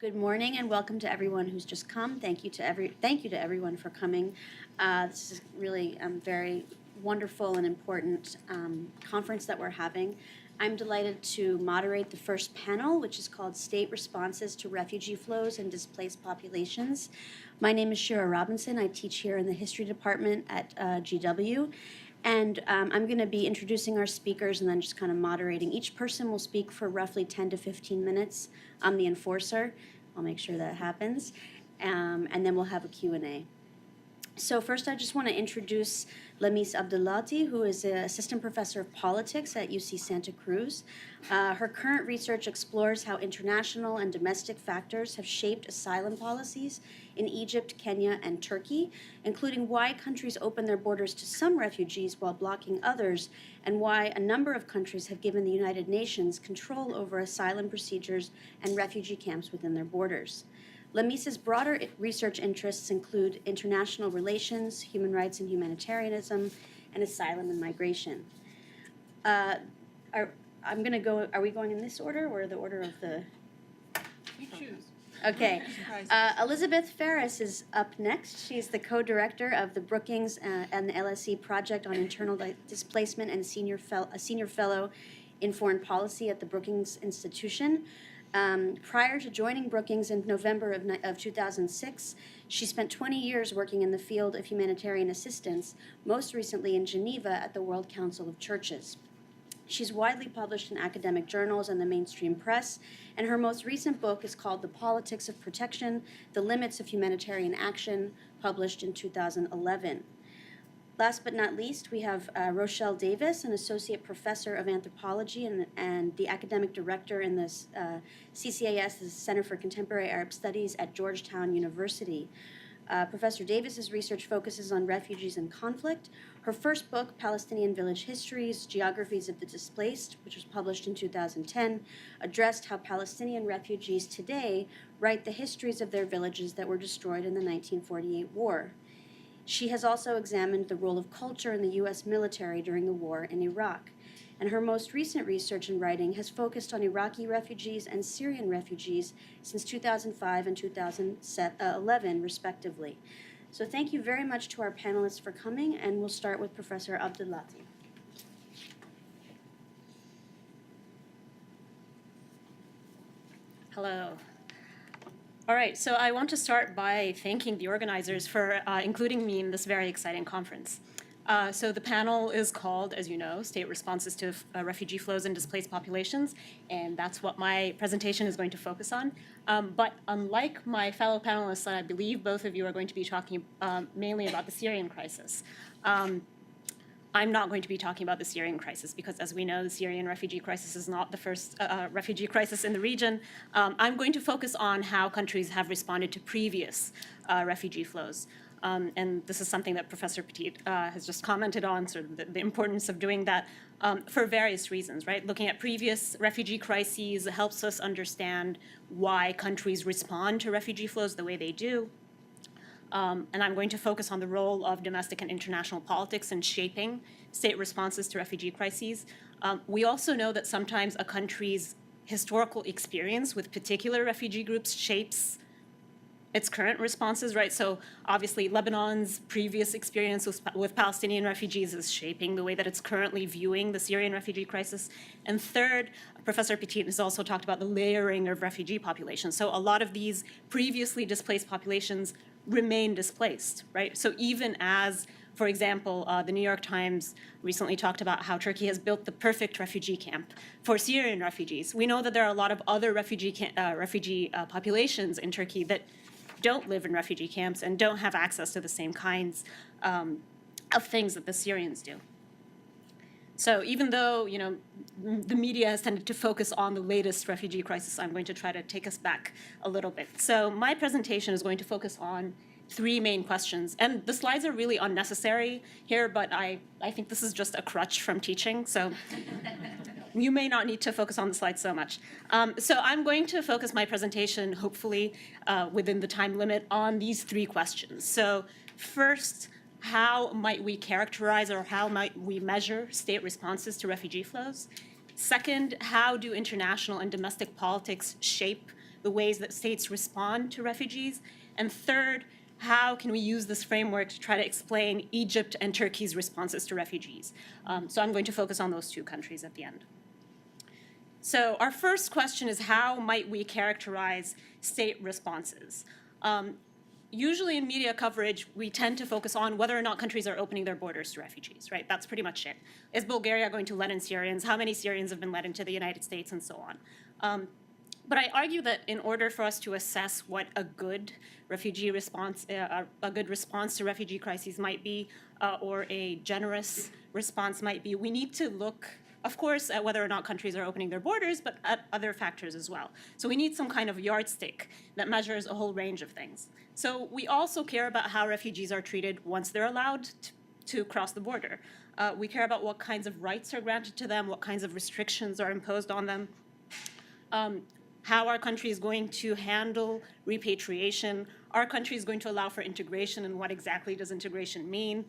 Good morning and welcome to everyone who's just come. Thank you to everyone for coming. This is really very wonderful and important conference that we're having. I'm delighted to moderate the first panel, which is called State Responses to Refugee Flows and Displaced Populations. My name is Shira Robinson. I teach here in the History Department at GW. And I'm going to be introducing our speakers and then just kind of moderating. Each person will speak for roughly 10 to 15 minutes. I'm the enforcer. I'll make sure that happens. And then we'll have a Q&A. So first, I just want to introduce Lamis Abdelaaty, who is an assistant professor of politics at UC Santa Cruz. Her current research explores how international and domestic factors have shaped asylum policies in Egypt, Kenya, and Turkey, including why countries open their borders to some refugees while blocking others, and why a number of countries have given the United Nations control over asylum procedures and refugee camps within their borders. Lamis's broader research interests include international relations, human rights and humanitarianism, and asylum and migration. Are we going in this order or the order of the? You choose. Okay. Elizabeth Ferris is up next. She's the co-director of the Brookings and the LSE Project on Internal Displacement and a senior fellow in foreign policy at the Brookings Institution. Prior to joining Brookings in November of 2006, she spent 20 years working in the field of humanitarian assistance, most recently in Geneva at the World Council of Churches. She's widely published in academic journals and the mainstream press, and her most recent book is called The Politics of Protection, The Limits of Humanitarian Action, published in 2011. Last but not least, we have Rochelle Davis, an associate professor of anthropology and the academic director in the CCAS, the Center for Contemporary Arab Studies at Georgetown University. Professor Davis's research focuses on refugees and conflict. Her first book, Palestinian Village Histories, Geographies of the Displaced, which was published in 2010, addressed how Palestinian refugees today write the histories of their villages that were destroyed in the 1948 war. She has also examined the role of culture in the U.S. military during the war in Iraq. And her most recent research and writing has focused on Iraqi refugees and Syrian refugees since 2005 and 2011, respectively. So thank you very much to our panelists for coming, and we'll start with Professor Abdelaaty. Hello. All right, so I want to start by thanking the organizers for including me in this very exciting conference. So the panel is called, as you know, State Responses to Refugee Flows and Displaced Populations, and that's what my presentation is going to focus on. But unlike my fellow panelists, I believe both of you are going to be talking mainly about the Syrian crisis. I'm not going to be talking about the Syrian crisis because, as we know, the Syrian refugee crisis is not the first refugee crisis in the region. I'm going to focus on how countries have responded to previous refugee flows. And this is something that Professor Petit has just commented on, sort of the importance of doing that for various reasons, right? Looking at previous refugee crises helps us understand why countries respond to refugee flows the way they do. And I'm going to focus on the role of domestic and international politics in shaping state responses to refugee crises. We also know that sometimes a country's historical experience with particular refugee groups shapes its current responses, right? So obviously Lebanon's previous experience with Palestinian refugees is shaping the way that it's currently viewing the Syrian refugee crisis. And third, Professor Petit has also talked about the layering of refugee populations. So a lot of these previously displaced populations remain displaced, right? So even as, for example, the New York Times recently talked about how Turkey has built the perfect refugee camp for Syrian refugees. We know that there are a lot of other refugee populations in Turkey that don't live in refugee camps and don't have access to the same kinds of things that the Syrians do. So even though, you know, the media has tended to focus on the latest refugee crisis, I'm going to try to take us back a little bit. So my presentation is going to focus on three main questions. And the slides are really unnecessary here, but I think this is just a crutch from teaching. So you may not need to focus on the slides so much. So I'm going to focus my presentation, hopefully within the time limit, on these three questions. So first, how might we characterize or how might we measure state responses to refugee flows? Second, how do international and domestic politics shape the ways that states respond to refugees. And third, how can we use this framework to try to explain Egypt and Turkey's responses to refugees? So I'm going to focus on those two countries at the end. So our first question is, how might we characterize state responses? Usually in media coverage, we tend to focus on whether or not countries are opening their borders to refugees, right? That's pretty much it. Is Bulgaria going to let in Syrians? How many Syrians have been let into the United States, and so on? But I argue that in order for us to assess what a good refugee response, a good response to refugee crises might be, or a generous response might be, we need to look, of course, at whether or not countries are opening their borders, but at other factors as well. So we need some kind of yardstick that measures a whole range of things. So we also care about how refugees are treated once they're allowed to cross the border. We care about what kinds of rights are granted to them, what kinds of restrictions are imposed on them, how our country is going to handle repatriation. Our country is going to allow for integration, and what exactly does integration mean?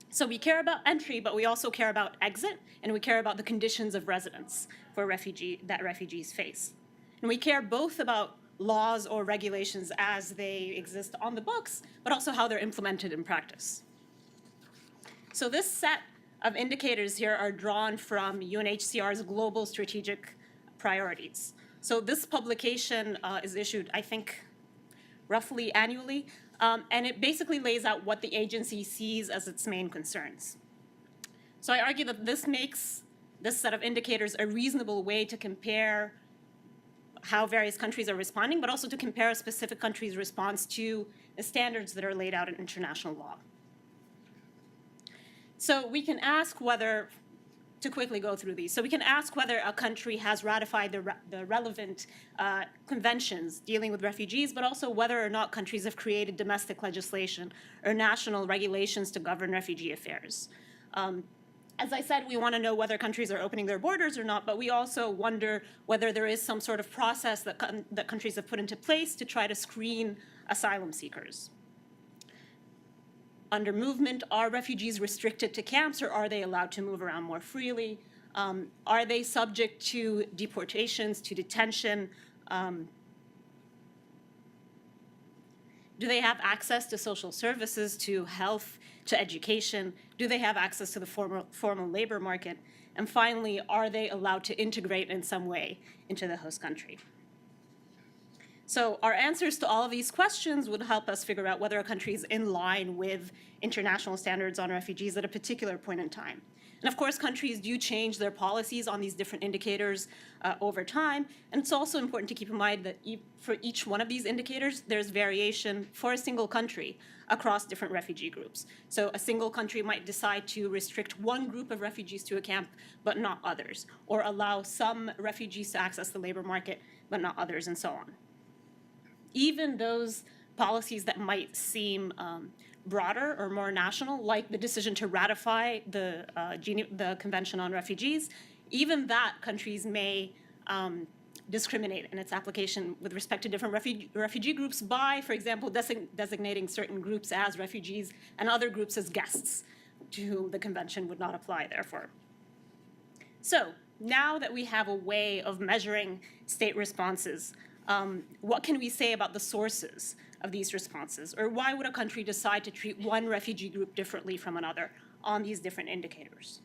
So we care about entry, but we also care about exit, and we care about the conditions of residence for that refugees face. And we care both about laws or regulations as they exist on the books, but also how they're implemented in practice. So this set of indicators here are drawn from UNHCR's global strategic priorities. So this publication is issued, I think, roughly annually, and it basically lays out what the agency sees as its main concerns. So I argue that this makes this set of indicators a reasonable way to compare how various countries are responding, but also to compare a specific country's response to the standards that are laid out in international law. So we can ask whether, to quickly go through these, so we can ask whether a country has ratified the relevant conventions dealing with refugees, but also whether or not countries have created domestic legislation or national regulations to govern refugee affairs. As I said, we want to know whether countries are opening their borders or not, but we also wonder whether there is some sort of process that countries have put into place to try to screen asylum seekers. Under movement, are refugees restricted to camps, or are they allowed to move around more freely? Are they subject to deportations, to detention? Do they have access to social services, to health, to education? Do they have access to the formal labor market? And finally, are they allowed to integrate in some way into the host country? So our answers to all of these questions would help us figure out whether a country is in line with international standards on refugees at a particular point in time. And of course, countries do change their policies on these different indicators over time. And it's also important to keep in mind that for each one of these indicators, there's variation for a single country across different refugee groups. So a single country might decide to restrict one group of refugees to a camp, but not others, or allow some refugees to access the labor market, but not others, and so on. Even those policies that might seem broader or more national, like the decision to ratify the Convention on Refugees, even that countries may discriminate in its application with respect to different refugee groups by, for example, designating certain groups as refugees and other groups as guests, to whom the convention would not apply, therefore. So now that we have a way of measuring state responses, what can we say about the sources of these responses? Or why would a country decide to treat one refugee group differently from another on these different indicators?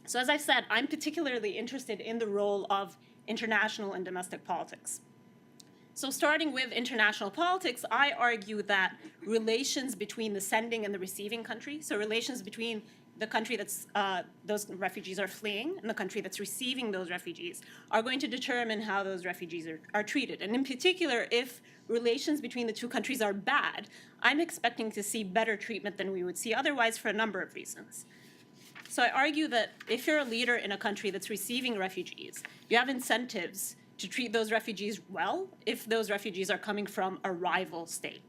So as I said, I'm particularly interested in the role of international and domestic politics. So starting with international politics, I argue that relations between the sending and the receiving country, so relations between the country that's those refugees are fleeing and the country that's receiving those refugees, are going to determine how those refugees are treated. And in particular, if relations between the two countries are bad, I'm expecting to see better treatment than we would see otherwise for a number of reasons. So I argue that if you're a leader in a country that's receiving refugees, you have incentives to treat those refugees well if those refugees are coming from a rival state.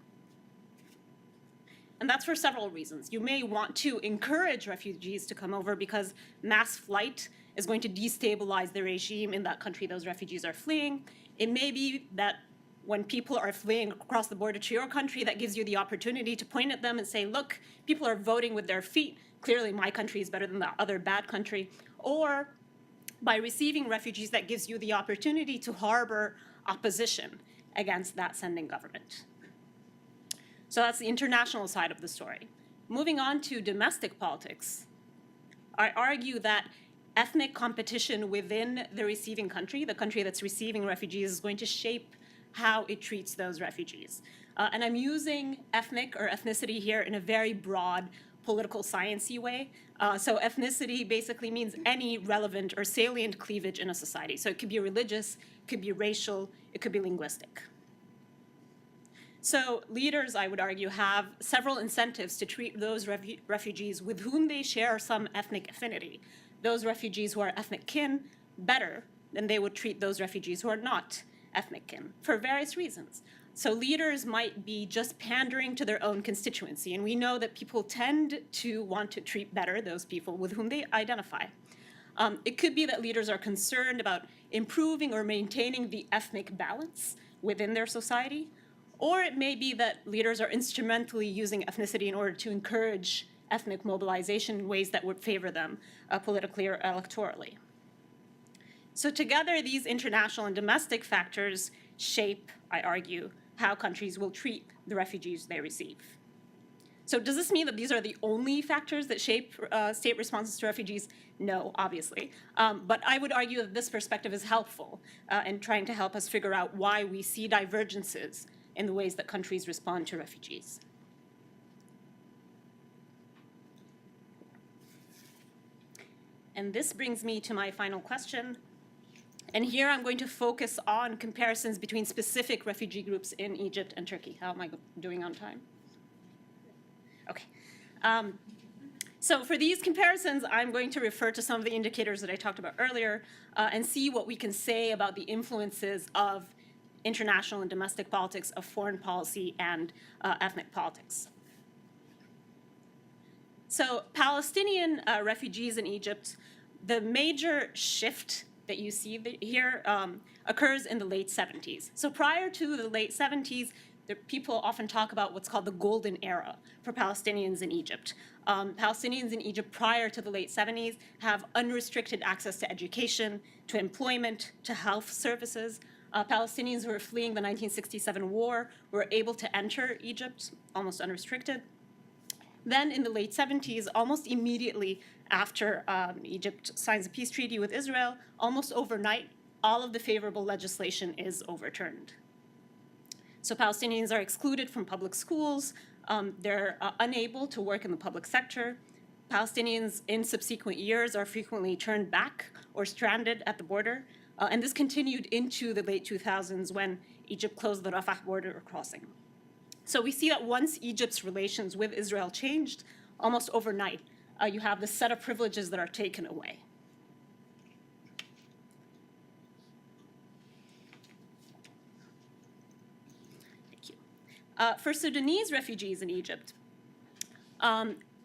And that's for several reasons. You may want to encourage refugees to come over because mass flight is going to destabilize the regime in that country those refugees are fleeing. It may be that when people are fleeing across the border to your country, that gives you the opportunity to point at them and say, look, people are voting with their feet clearly my country is better than the other bad country, or by receiving refugees that gives you the opportunity to harbor opposition against that sending government. So that's the international side of the story. Moving on to domestic politics, I argue that ethnic competition within the receiving country, the country that's receiving refugees, is going to shape how it treats those refugees. And I'm using ethnic or ethnicity here in a very broad political science-y way. So ethnicity basically means any relevant or salient cleavage in a society. So it could be religious, it could be racial, it could be linguistic. So leaders, I would argue, have several incentives to treat those refugees with whom they share some ethnic affinity, those refugees who are ethnic kin, better than they would treat those refugees who are not ethnic kin, for various reasons. So leaders might be just pandering to their own constituency, and we know that people tend to want to treat better those people with whom they identify. It could be that leaders are concerned about improving or maintaining the ethnic balance within their society, or it may be that leaders are instrumentally using ethnicity in order to encourage ethnic mobilization in ways that would favor them politically or electorally. So together, these international and domestic factors shape, I argue, how countries will treat the refugees they receive. So does this mean that these are the only factors that shape state responses to refugees? No, obviously. But I would argue that this perspective is helpful in trying to help us figure out why we see divergences in the ways that countries respond to refugees. And this brings me to my final question. And here I'm going to focus on comparisons between specific refugee groups in Egypt and Turkey. How am I doing on time? Okay. So for these comparisons, I'm going to refer to some of the indicators that I talked about earlier and see what we can say about the influences of international and domestic politics, of foreign policy, and ethnic politics. So Palestinian refugees in Egypt, the major shift that you see here occurs in the late 70s. So prior to the late 70s, people often talk about what's called the golden era for Palestinians in Egypt. Palestinians in Egypt prior to the late 70s have unrestricted access to education, to employment, to health services. Palestinians who were fleeing the 1967 war were able to enter Egypt almost unrestricted. Then in the late 70s, almost immediately after Egypt signs a peace treaty with Israel, almost overnight, all of the favorable legislation is overturned. So Palestinians are excluded from public schools. They're unable to work in the public sector. Palestinians in subsequent years are frequently turned back or stranded at the border. And this continued into the late 2000s when Egypt closed the Rafah border crossing. So we see that once Egypt's relations with Israel changed, almost overnight, you have this set of privileges that are taken away. Thank you. For Sudanese refugees in Egypt,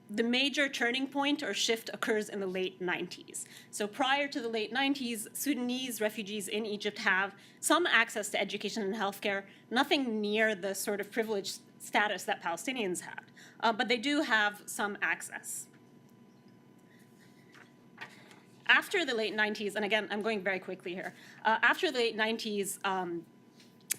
the major turning point or shift occurs in the late 90s. So prior to the late 90s, Sudanese refugees in Egypt have some access to education and healthcare, nothing near the sort of privileged status that Palestinians had, but they do have some access. After the late 90s, and again, I'm going very quickly here, after the late 90s,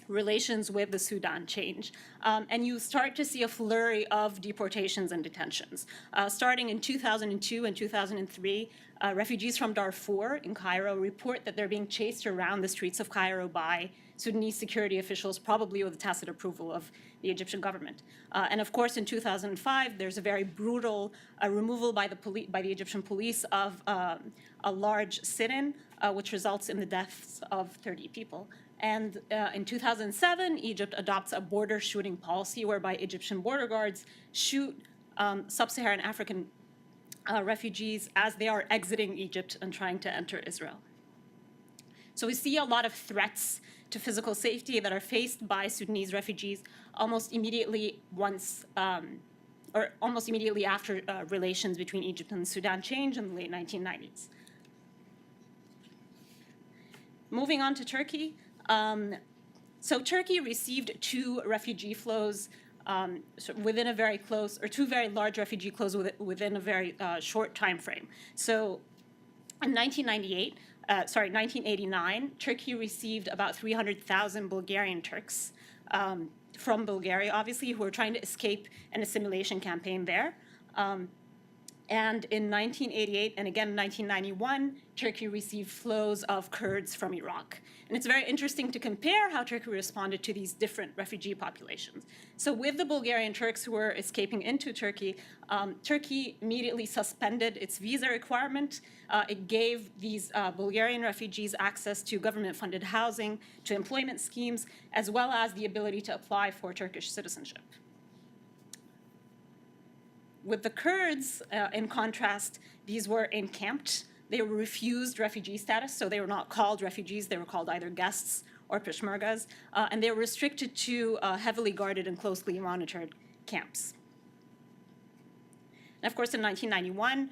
relations with the Sudan change. And you start to see a flurry of deportations and detentions. Starting in 2002 and 2003, refugees from Darfur in Cairo report that they're being chased around the streets of Cairo by Sudanese security officials, probably with the tacit approval of the Egyptian government. And of course, in 2005, there's a very brutal removal by the Egyptian police of a large sit-in, which results in the deaths of 30 people. And in 2007, Egypt adopts a border shooting policy whereby Egyptian border guards shoot sub-Saharan African refugees as they are exiting Egypt and trying to enter Israel. So we see a lot of threats to physical safety that are faced by Sudanese refugees almost immediately after relations between Egypt and Sudan change in the late 1990s. Moving on to Turkey. So Turkey received 2 refugee flows so within a very close, or two very large refugee flows within a very short time frame. So in 1989, Turkey received about 300,000 Bulgarian Turks from Bulgaria, obviously, who were trying to escape an assimilation campaign there. And in 1988 and again in 1991, Turkey received flows of Kurds from Iraq. And it's very interesting to compare how Turkey responded to these different refugee populations. So with the Bulgarian Turks who were escaping into Turkey, Turkey immediately suspended its visa requirement. It gave these Bulgarian refugees access to government-funded housing, to employment schemes, as well as the ability to apply for Turkish citizenship. With the Kurds, in contrast, these were encamped. They were refused refugee status, so they were not called refugees. They were called either guests or peshmergas, and they were restricted to heavily guarded and closely monitored camps. And of course, in 1991,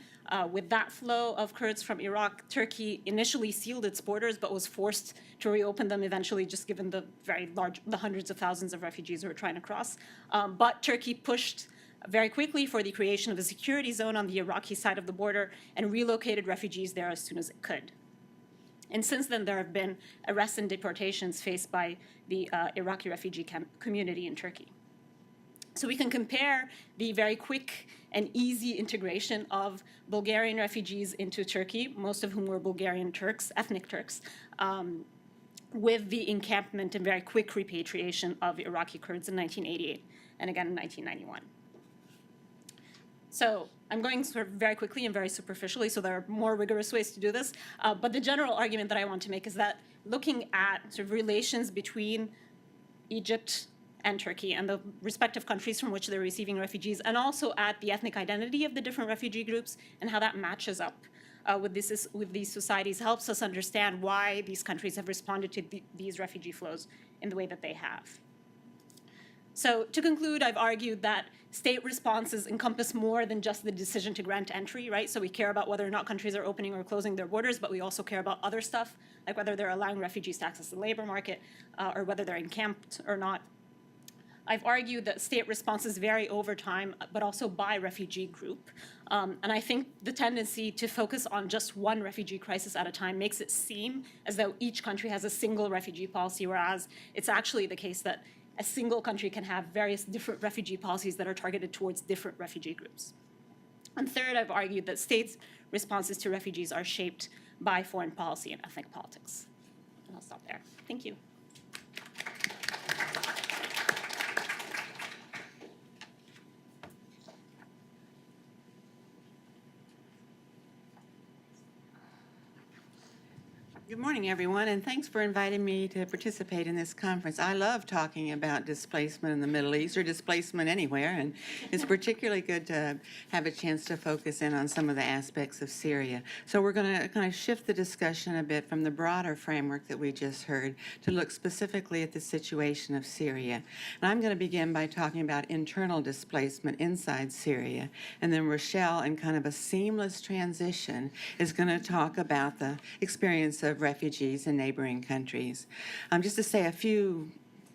with that flow of Kurds from Iraq, Turkey initially sealed its borders, but was forced to reopen them eventually, just given the the hundreds of thousands of refugees who were trying to cross. But Turkey pushed very quickly for the creation of a security zone on the Iraqi side of the border and relocated refugees there as soon as it could. And since then, there have been arrests and deportations faced by the Iraqi refugee community in Turkey. So we can compare the very quick and easy integration of Bulgarian refugees into Turkey, most of whom were Bulgarian Turks, ethnic Turks, with the encampment and very quick repatriation of Iraqi Kurds in 1988 and again in 1991. So I'm going sort of very quickly and very superficially, so there are more rigorous ways to do this. But the general argument that I want to make is that looking at sort of relations between Egypt and Turkey and the respective countries from which they're receiving refugees, and also at the ethnic identity of the different refugee groups and how that matches up with these societies, helps us understand why these countries have responded to these refugee flows in the way that they have. So to conclude, I've argued that state responses encompass more than just the decision to grant entry, right? So we care about whether or not countries are opening or closing their borders, but we also care about other stuff, like whether they're allowing refugees to access the labor market or whether they're encamped or not. I've argued that state responses vary over time, but also by refugee group. And I think the tendency to focus on just one refugee crisis at a time makes it seem as though each country has a single refugee policy, whereas it's actually the case that a single country can have various different refugee policies that are targeted towards different refugee groups. And third, I've argued that states' responses to refugees are shaped by foreign policy and ethnic politics. And I'll stop there. Thank you. Good morning, everyone, and thanks for inviting me to participate in this conference. I love talking about displacement in the Middle East, or displacement anywhere, and it's particularly good to have a chance to focus in on some of the aspects of Syria. So we're going to kind of shift the discussion a bit from the broader framework that we just heard to look specifically at the situation of Syria. And I'm going to begin by talking about internal displacement inside Syria, and then Rochelle, in kind of a seamless transition, is going to talk about the experience of refugees in neighboring countries. Just to say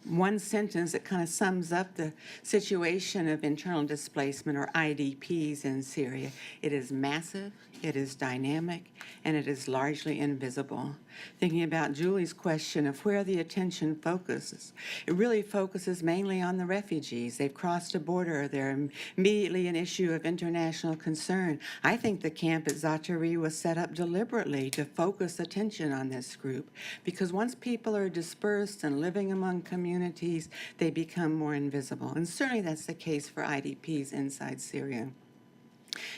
one sentence that kind of sums up the situation of internal displacement, or IDPs, in Syria. It is massive, it is dynamic, and it is largely invisible. Thinking about Julie's question of where the attention focuses, it really focuses mainly on the refugees. They've crossed a border. They're immediately an issue of international concern. I think the camp at Zaatari was set up deliberately to focus attention on this group, because once people are dispersed and living among communities, they become more invisible. And certainly that's the case for IDPs inside Syria.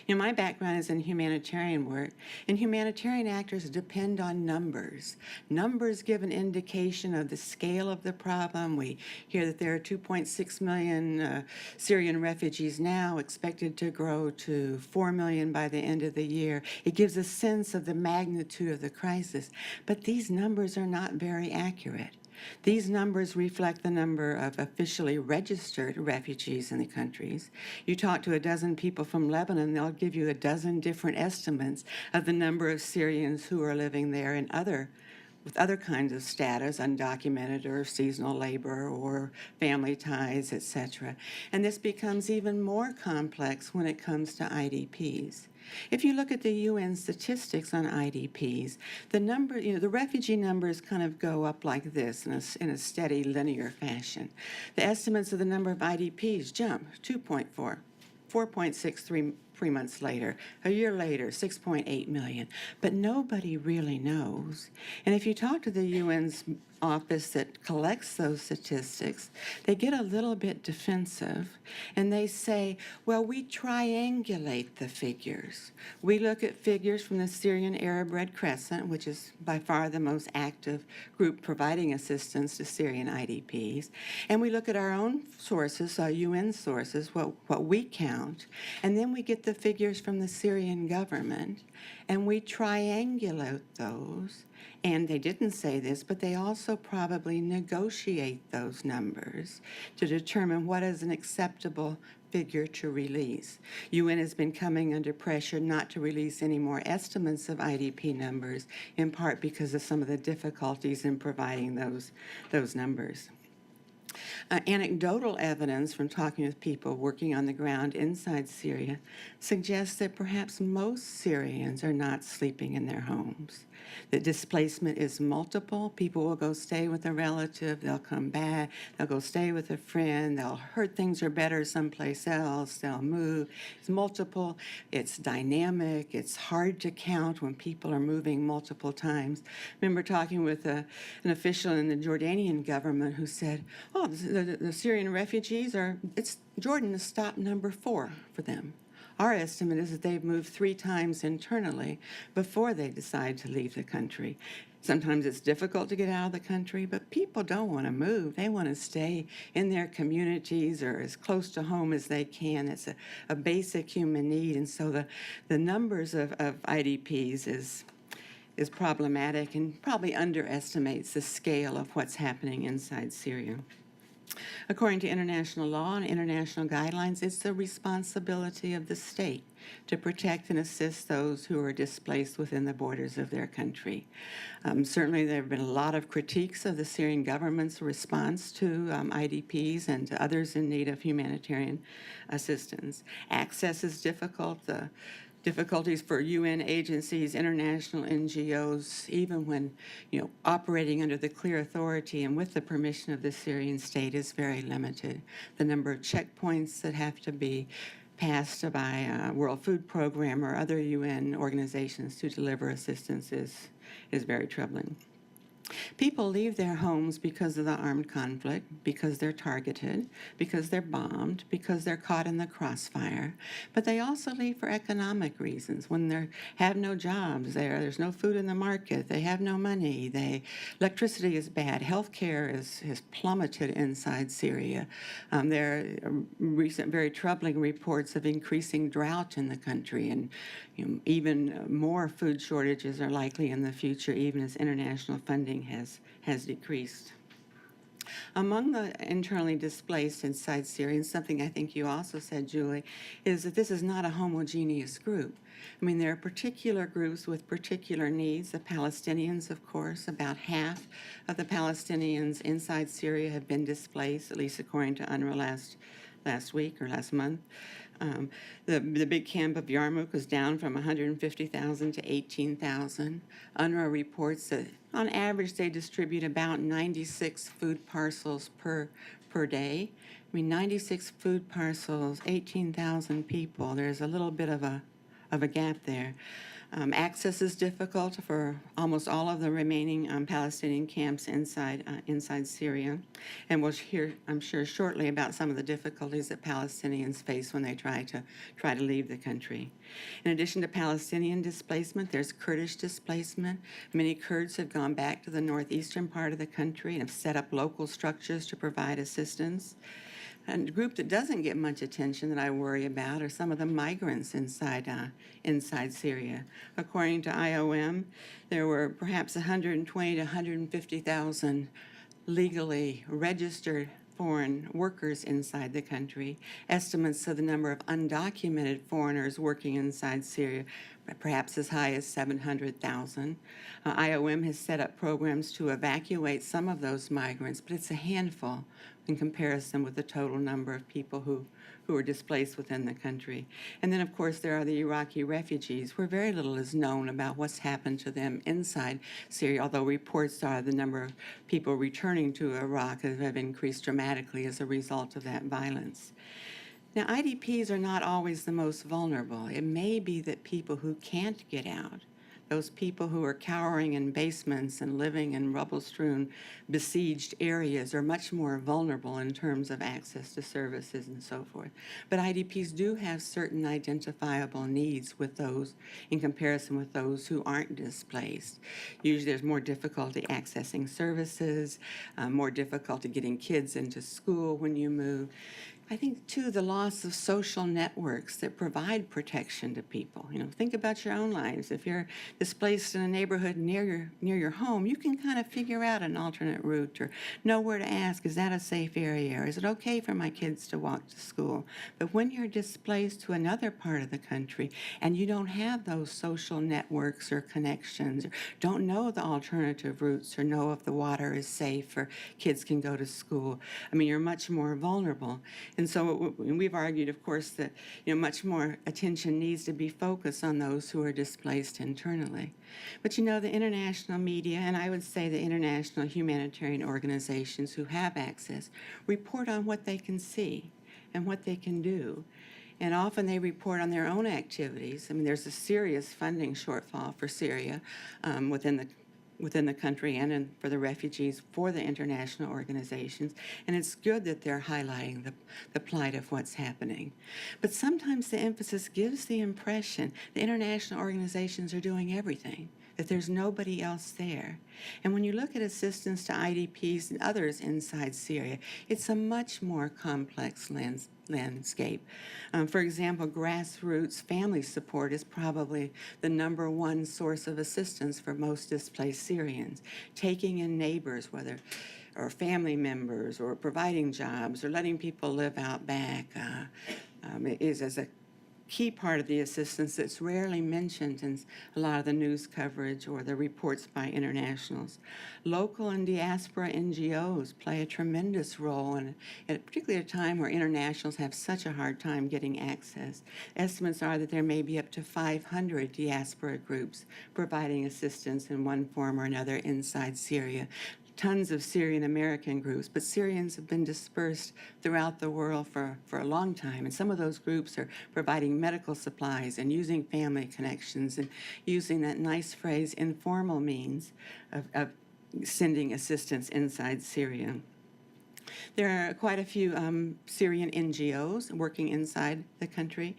You know, my background is in humanitarian work, and humanitarian actors depend on numbers. Numbers give an indication of the scale of the problem. We hear that there are 2.6 million Syrian refugees now, expected to grow to 4 million by the end of the year. It gives a sense of the magnitude of the crisis, but these numbers are not very accurate. These numbers reflect the number of officially registered refugees in the countries. You talk to a dozen people from Lebanon, they'll give you a dozen different estimates of the number of Syrians who are living there in other with other kinds of status, undocumented or seasonal labor or family ties, etc. And this becomes even more complex when it comes to IDPs. If you look at the UN statistics on IDPs, the number, the refugee numbers kind of go up like this in a steady linear fashion. The estimates of the number of IDPs jump 2.4, 4.63 3 months later, a year later, 6.8 million. But nobody really knows. And if you talk to the UN's office that collects those statistics, they get a little bit defensive and they say, well, we triangulate the figures. We look at figures from the Syrian Arab Red Crescent, which is by far the most active group providing assistance to Syrian IDPs, and we look at our own sources, our UN sources, what we count, and then we get the figures from the Syrian government, and we triangulate those. And they didn't say this, but they also probably negotiate those numbers to determine what is an acceptable figure to release. UN has been coming under pressure not to release any more estimates of IDP numbers, in part because of some of the difficulties in providing those numbers. Anecdotal evidence from talking with people working on the ground inside Syria suggests that perhaps most Syrians are not sleeping in their homes. That displacement is multiple. People will go stay with a relative, they'll come back, they'll go stay with a friend, they'll heard things are better someplace else, they'll move. It's multiple, it's dynamic, it's hard to count when people are moving multiple times. I remember talking with an official in the Jordanian government who said, oh, the Syrian refugees Jordan is stop number 4 for them. Our estimate is that they've moved 3 times internally before they decide to leave the country. Sometimes it's difficult to get out of the country, but people don't want to move. They want to stay in their communities or as close to home as they can. It's a basic human need, and so the numbers of IDPs is problematic and probably underestimates the scale of what's happening inside Syria. According to international law and international guidelines, it's the responsibility of the state to protect and assist those who are displaced within the borders of their country. Certainly, there have been a lot of critiques of the Syrian government's response to IDPs and to others in need of humanitarian assistance. Access is difficult. The difficulties for UN agencies, international NGOs, even when operating under the clear authority and with the permission of the Syrian state, is very limited. The number of checkpoints that have to be passed by World Food Program or other UN organizations to deliver assistance is very troubling. People leave their homes because of the armed conflict, because they're targeted, because they're bombed, because they're caught in the crossfire. But they also leave for economic reasons. When they have no jobs, there's no food in the market, they have no money, electricity is bad, health care has plummeted inside Syria. There are recent very troubling reports of increasing drought in the country, and even more food shortages are likely in the future, even as international funding has decreased. Among the internally displaced inside Syria, and something I think you also said, Julie, is that this is not a homogeneous group. I mean, there are particular groups with particular needs. The Palestinians, of course, about half of the Palestinians inside Syria have been displaced, at least according to UNRWA last week or last month. The big camp of Yarmouk was down from 150,000 to 18,000. UNRWA reports that on average they distribute about 96 food parcels per day. I mean, 96 food parcels, 18,000 people. There's a little bit of a gap there. Access is difficult for almost all of the remaining Palestinian camps inside Syria, and we'll hear, I'm sure, shortly about some of the difficulties that Palestinians face when they try to leave the country. In addition to Palestinian displacement, there's Kurdish displacement. Many Kurds have gone back to the northeastern part of the country and have set up local structures to provide assistance. And a group that doesn't get much attention that I worry about are some of the migrants inside Syria. According to IOM, there were perhaps 120 to 150,000 legally registered foreign workers inside the country. Estimates of the number of undocumented foreigners working inside Syria perhaps as high as 700,000. IOM has set up programs to evacuate some of those migrants, but it's a handful in comparison with the total number of people who are displaced within the country. And then, of course, there are the Iraqi refugees, where very little is known about what's happened to them inside Syria, although reports are the number of people returning to Iraq have increased dramatically as a result of that violence. Now, IDPs are not always the most vulnerable. It may be that people who can't get out, those people who are cowering in basements and living in rubble-strewn, besieged areas, are much more vulnerable in terms of access to services and so forth. But IDPs do have certain identifiable needs with those in comparison with those who aren't displaced. Usually there's more difficulty accessing services, more difficulty getting kids into school when you move. I think, too, the loss of social networks that provide protection to people. Think about your own lives. If you're displaced in a neighborhood near your home, you can kind of figure out an alternate route or know where to ask, is that a safe area, or is it okay for my kids to walk to school? But when you're displaced to another part of the country and you don't have those social networks or connections, or don't know the alternative routes, or know if the water is safe or kids can go to school, you're much more vulnerable. And so we've argued, of course, that much more attention needs to be focused on those who are displaced internally. But the international media, and I would say the international humanitarian organizations who have access, report on what they can see and what they can do. And often they report on their own activities. There's a serious funding shortfall for Syria within the country and for the refugees for the international organizations. And it's good that they're highlighting the plight of what's happening. But sometimes the emphasis gives the impression the international organizations are doing everything, that there's nobody else there. And when you look at assistance to IDPs and others inside Syria, it's a much more complex landscape. For example, grassroots family support is probably the #1 source of assistance for most displaced Syrians. Taking in neighbors, or family members, or providing jobs, or letting people live out back is as a key part of the assistance that's rarely mentioned in a lot of the news coverage or the reports by internationals. Local and diaspora NGOs play a tremendous role, and particularly at a time where internationals have such a hard time getting access. Estimates are that there may be up to 500 diaspora groups providing assistance in one form or another inside Syria. Tons of Syrian American groups, but Syrians have been dispersed throughout the world for a long time, and some of those groups are providing medical supplies and using family connections and using that nice phrase, informal means of sending assistance inside Syria. There are quite a few Syrian NGOs working inside the country,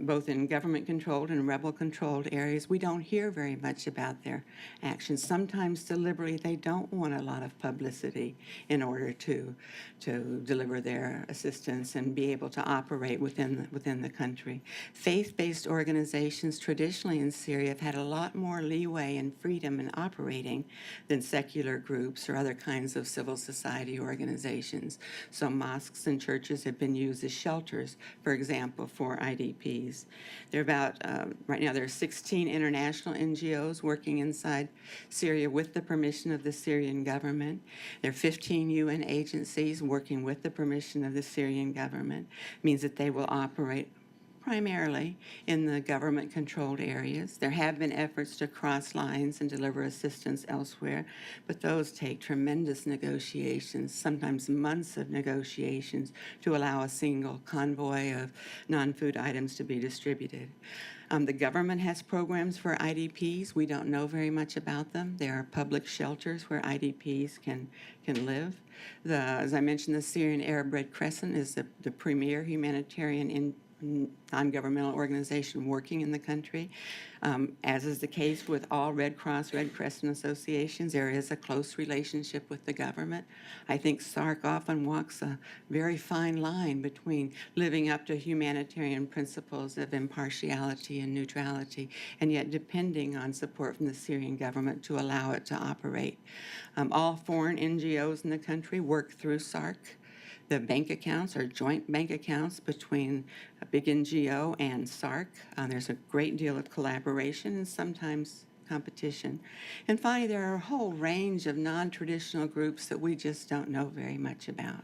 both in government-controlled and rebel-controlled areas. We don't hear very much about their actions. Sometimes deliberately they don't want a lot of publicity in order to deliver their assistance and be able to operate within the country. Faith-based organizations traditionally in Syria have had a lot more leeway and freedom in operating than secular groups or other kinds of civil society organizations. So mosques and churches have been used as shelters, for example, for IDPs. There are right now there are 16 international NGOs working inside Syria with the permission of the Syrian government. There are 15 UN agencies working with the permission of the Syrian government. It means that they will operate primarily in the government-controlled areas. There have been efforts to cross lines and deliver assistance elsewhere, but those take tremendous negotiations, sometimes months of negotiations, to allow a single convoy of non-food items to be distributed. The government has programs for IDPs. We don't know very much about them. There are public shelters where IDPs can live. As I mentioned, the Syrian Arab Red Crescent is the premier humanitarian non-governmental organization working in the country. As is the case with all Red Cross, Red Crescent associations, there is a close relationship with the government. I think SARC often walks a very fine line between living up to humanitarian principles of impartiality and neutrality, and yet depending on support from the Syrian government to allow it to operate. All foreign NGOs in the country work through SARC. The bank accounts are joint bank accounts between a big NGO and SARC. There's a great deal of collaboration and sometimes competition. And finally, there are a whole range of non-traditional groups that we just don't know very much about.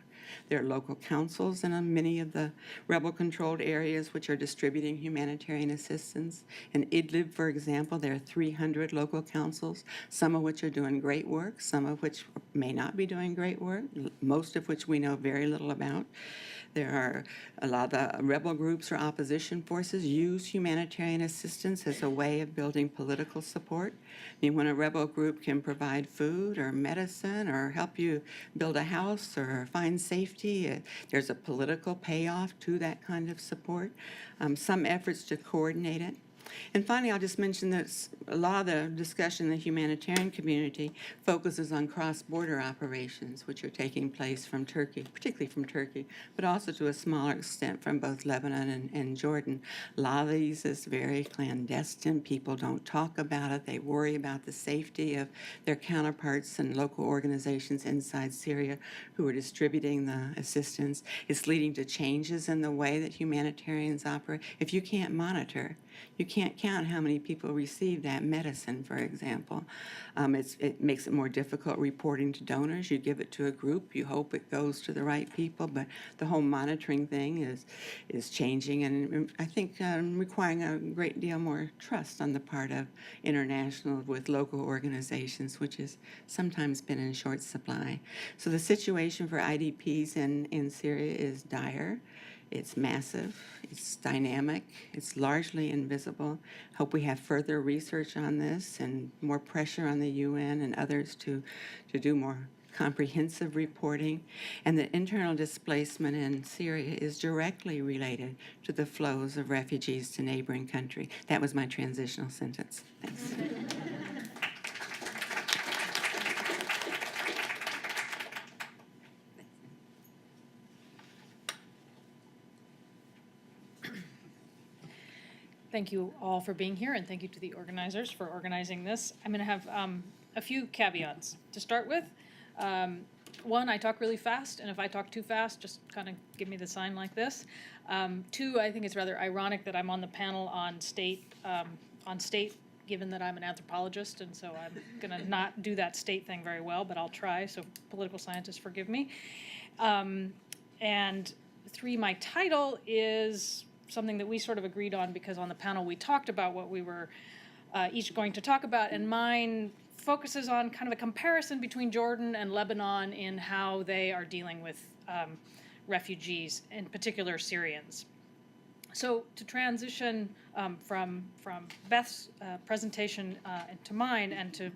There are local councils in many of the rebel-controlled areas which are distributing humanitarian assistance. In Idlib, for example, there are 300 local councils, some of which are doing great work, some of which may not be doing great work, most of which we know very little about. There are a lot of the rebel groups or opposition forces use humanitarian assistance as a way of building political support. I mean, when a rebel group can provide food or medicine or help you build a house or find safety, there's a political payoff to that kind of support. Some efforts to coordinate it. And finally, I'll just mention that a lot of the discussion in the humanitarian community focuses on cross-border operations, which are taking place from Turkey, particularly from Turkey, but also to a smaller extent from both Lebanon and Jordan. A lot of these is very clandestine. People don't talk about it. They worry about the safety of their counterparts and local organizations inside Syria who are distributing the assistance. It's leading to changes in the way that humanitarians operate. If you can't monitor, you can't count how many people receive that medicine, for example. It makes it more difficult reporting to donors. You give it to a group, you hope it goes to the right people, but the whole monitoring thing is changing and I think requiring a great deal more trust on the part of international with local organizations, which has sometimes been in short supply. So the situation for IDPs in Syria is dire. It's massive, it's dynamic, it's largely invisible. Hope we have further research on this and more pressure on the UN and others to do more comprehensive reporting. And the internal displacement in Syria is directly related to the flows of refugees to neighboring countries. That was my transitional sentence. Thanks. Thank you all for being here, and thank you to the organizers for organizing this. I'm going to have a few caveats to start with. One, I talk really fast, and if I talk too fast, just kind of give me the sign like this. Two, I think it's rather ironic that I'm on the panel on state, given that I'm an anthropologist, and so I'm going to not do that state thing very well, but I'll try, so political scientists forgive me. And three, my title is something that we sort of agreed on because on the panel we talked about what we were each going to talk about, and mine focuses on kind of a comparison between Jordan and Lebanon in how they are dealing with refugees, in particular Syrians. So to transition from Beth's presentation to mine and to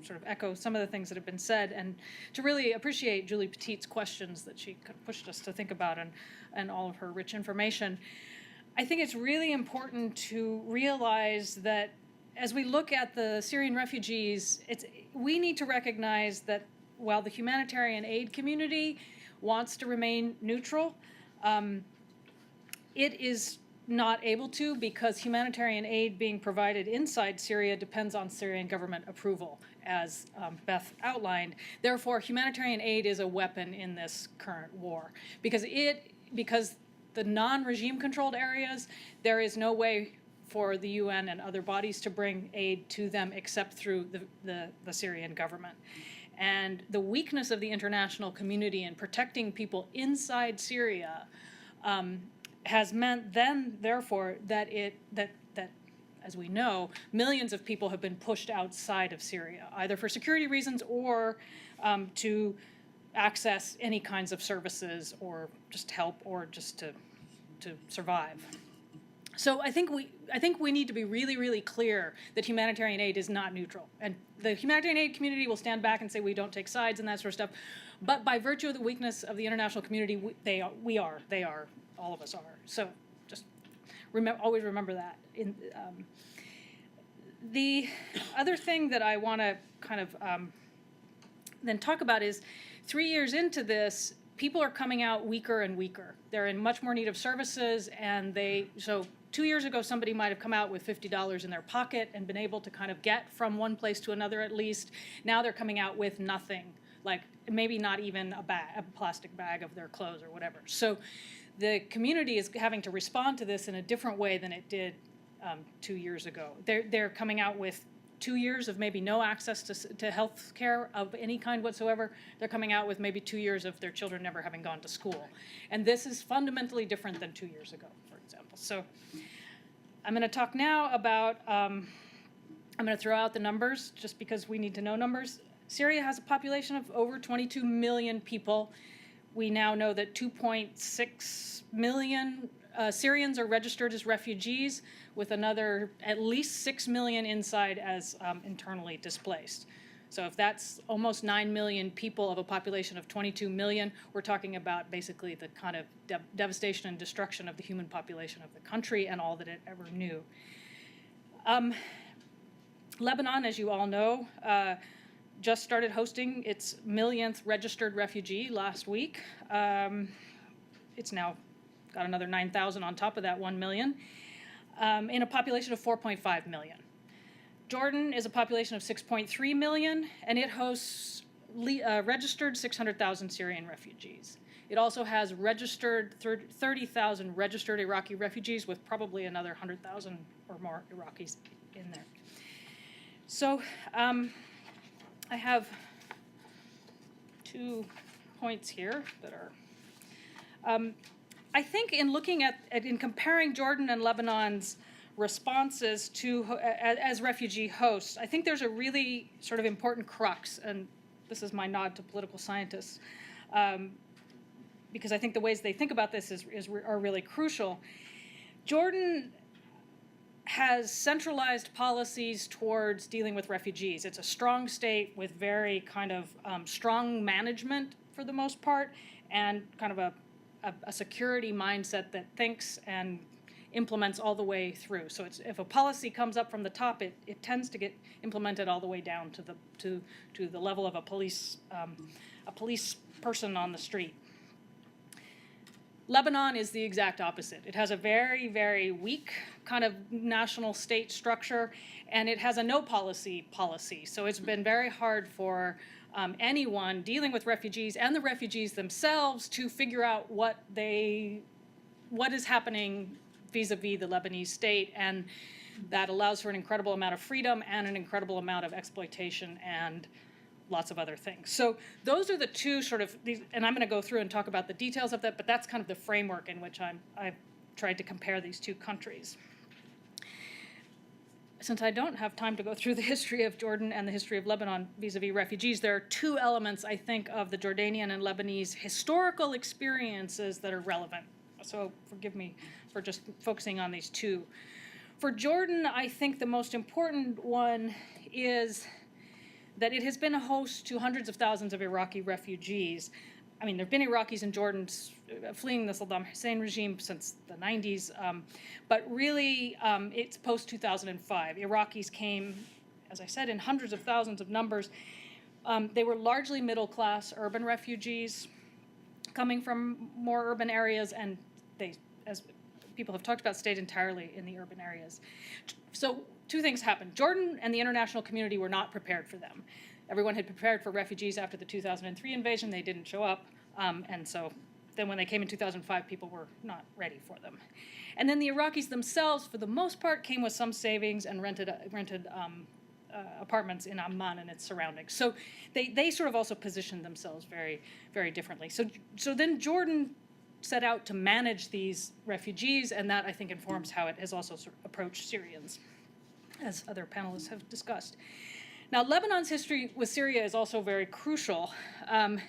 sort of echo some of the things that have been said and to really appreciate Julie Petit's questions that she pushed us to think about and all of her rich information, I think it's really important to realize that as we look at the Syrian refugees, we need to recognize that while the humanitarian aid community wants to remain neutral, it is not able to because humanitarian aid being provided inside Syria depends on Syrian government approval, as Beth outlined. Therefore, humanitarian aid is a weapon in this current war because the non-regime controlled areas, there is no way for the UN and other bodies to bring aid to them except through the Syrian government. And the weakness of the international community in protecting people inside Syria has meant then, therefore, that as we know, millions of people have been pushed outside of Syria, either for security reasons or to access any kinds of services or just help or just to survive. So I think we need to be really, really clear that humanitarian aid is not neutral. And the humanitarian aid community will stand back and say we don't take sides and that sort of stuff. But by virtue of the weakness of the international community, we are, all of us are. So just always remember that. The other thing that I want to kind of then talk about is 3 years into this, people are coming out weaker and weaker. They're in much more need of services, and so 2 years ago, somebody might have come out with $50 in their pocket and been able to kind of get from one place to another at least. Now they're coming out with nothing like maybe not even a plastic bag of their clothes or whatever. So the community is having to respond to this in a different way than it did 2 years ago. They're coming out with 2 years of maybe no access to health care of any kind whatsoever. They're coming out with maybe 2 years of their children never having gone to school. And this is fundamentally different than 2 years ago, for example. So I'm going to talk now about, I'm going to throw out the numbers just because we need to know numbers. Syria has a population of over 22 million people. We now know that 2.6 million Syrians are registered as refugees, with another at least 6 million inside as internally displaced. So if that's almost 9 million people of a population of 22 million, we're talking about basically the kind of devastation and destruction of the human population of the country and all that it ever knew. Lebanon, as you all know, just started hosting its millionth registered refugee last week. It's now got another 9,000 on top of that 1 million, in a population of 4.5 million. Jordan is a population of 6.3 million, and it hosts registered 600,000 Syrian refugees. It also has registered 30,000 registered Iraqi refugees, with probably another 100,000 or more Iraqis in there. So I have 2 points here that are, I think in looking in comparing Jordan and Lebanon's responses to as refugee hosts, I think there's a really sort of important crux, and this is my nod to political scientists, because I think the ways they think about this are really crucial. Jordan has centralized policies towards dealing with refugees. It's a strong state with very kind of strong management for the most part, and kind of a security mindset that thinks and implements all the way through. So if a policy comes up from the top, it tends to get implemented all the way down to the level of a police person on the street. Lebanon is the exact opposite. It has a very, very weak kind of national state structure, and it has a no policy. So it's been very hard for anyone dealing with refugees and the refugees themselves to figure out what is happening vis-a-vis the Lebanese state, and that allows for an incredible amount of freedom and an incredible amount of exploitation and lots of other things. So those are the two sort of, and I'm going to go through and talk about the details of that, but that's kind of the framework in which I've tried to compare these two countries. Since I don't have time to go through the history of Jordan and the history of Lebanon vis-a-vis refugees, there are two elements, I think, of the Jordanian and Lebanese historical experiences that are relevant. So forgive me for just focusing on these two. For Jordan, I think the most important one is that it has been a host to hundreds of thousands of Iraqi refugees. I mean, there have been Iraqis in Jordan fleeing the Saddam Hussein regime since the 90s, but really it's post-2005. Iraqis came, as I said, in hundreds of thousands of numbers. They were largely middle-class urban refugees coming from more urban areas, and they, as people have talked about, stayed entirely in the urban areas. So two things happened. Jordan and the international community were not prepared for them. Everyone had prepared for refugees after the 2003 invasion. They didn't show up. And so then when they came in 2005, people were not ready for them. And then the Iraqis themselves, for the most part, came with some savings and rented apartments in Amman and its surroundings. So they sort of also positioned themselves very, very differently. So then Jordan set out to manage these refugees, and that, I think, informs how it has also sort of approached Syrians, as other panelists have discussed. Now, Lebanon's history with Syria is also very crucial, and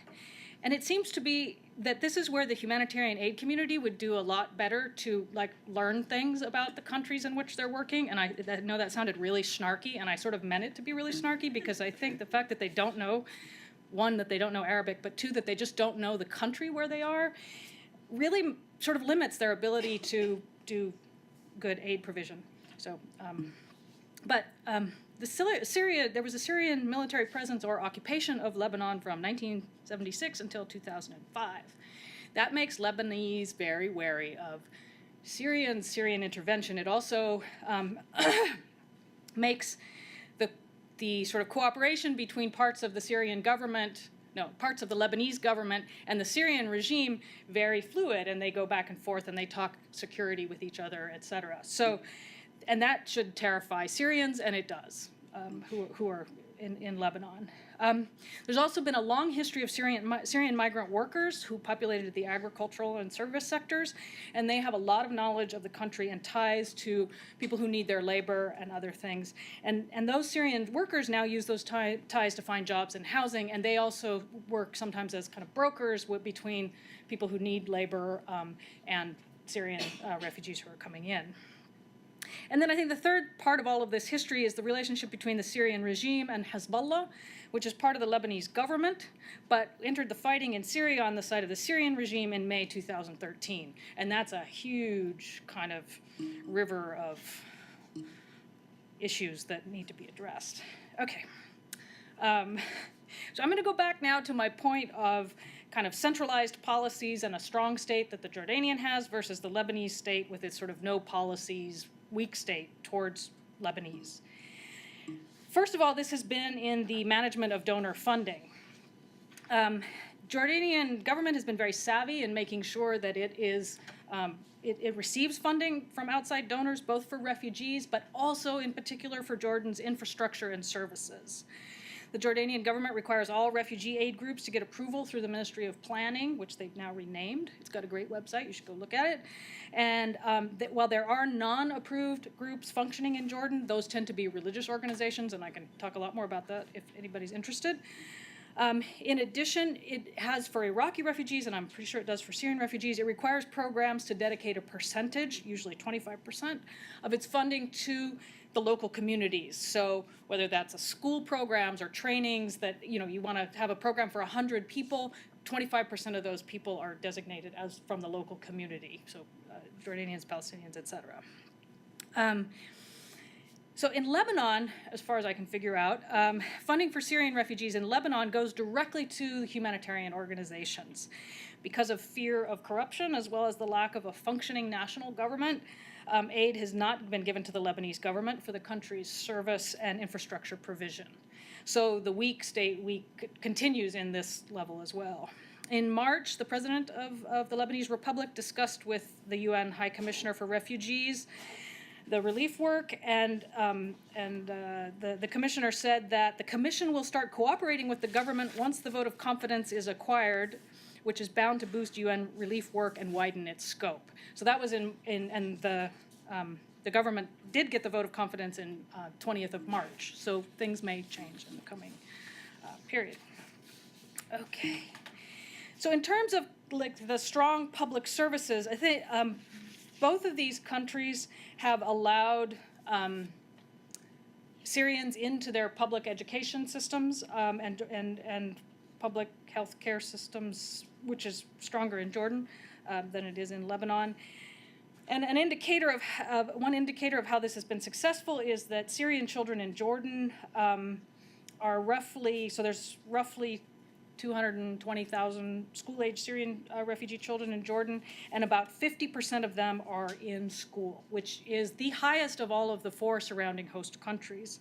it seems to be that this is where the humanitarian aid community would do a lot better to learn things about the countries in which they're working. And I know that sounded really snarky, and I sort of meant it to be really snarky, because I think the fact that they don't know, one, that they don't know Arabic, but two, that they just don't know the country where they are, really sort of limits their ability to do good aid provision. So, there was a Syrian military presence or occupation of Lebanon from 1976 until 2005. That makes Lebanese very wary of Syrian intervention. It also makes the sort of cooperation between parts of the Syrian government parts of the Lebanese government and the Syrian regime very fluid, and they go back and forth and they talk security with each other, et cetera. So, and that should terrify Syrians, and it does, who are in Lebanon. There's also been a long history of Syrian migrant workers who populated the agricultural and service sectors, and they have a lot of knowledge of the country and ties to people who need their labor and other things. And those Syrian workers now use those ties to find jobs and housing, and they also work sometimes as kind of brokers between people who need labor and Syrian refugees who are coming in. And then I think the third part of all of this history is the relationship between the Syrian regime and Hezbollah, which is part of the Lebanese government, but entered the fighting in Syria on the side of the Syrian regime in May 2013. And that's a huge kind of river of issues that need to be addressed. Okay. So I'm going to go back now to my point of kind of centralized policies and a strong state that the Jordanian has versus the Lebanese state with its sort of no policies, weak state towards Lebanese. First of all, this has been in the management of donor funding. Jordanian government has been very savvy in making sure that it receives funding from outside donors, both for refugees, but also in particular for Jordan's infrastructure and services. The Jordanian government requires all refugee aid groups to get approval through the Ministry of Planning, which they've now renamed. It's got a great website. You should go look at it. And while there are non-approved groups functioning in Jordan, those tend to be religious organizations, and I can talk a lot more about that if anybody's interested. In addition, it has for Iraqi refugees, and I'm pretty sure it does for Syrian refugees, it requires programs to dedicate a percentage, usually 25%, of its funding to the local communities. So whether that's school programs or trainings that, you want to have a program for 100 people, 25% of those people are designated as from the local community. So Jordanians, Palestinians, et cetera. So in Lebanon, as far as I can figure out, funding for Syrian refugees in Lebanon goes directly to humanitarian organizations. Because of fear of corruption, as well as the lack of a functioning national government, aid has not been given to the Lebanese government for the country's service and infrastructure provision. So the weak state continues in this level as well. In March, the president of the Lebanese Republic discussed with the UN High Commissioner for Refugees the relief work, and the commissioner said that the commission will start cooperating with the government once the vote of confidence is acquired, which is bound to boost UN relief work and widen its scope. So that was and the government did get the vote of confidence in 20th of March. So things may change in the coming period. Okay. So in terms of like the strong public services, I think both of these countries have allowed Syrians into their public education systems and public health care systems, which is stronger in Jordan than it is in Lebanon. And one indicator of how this has been successful is that Syrian children in Jordan are there's roughly 220,000 school-age Syrian refugee children in Jordan, and about 50% of them are in school, which is the highest of all of the 4 surrounding host countries.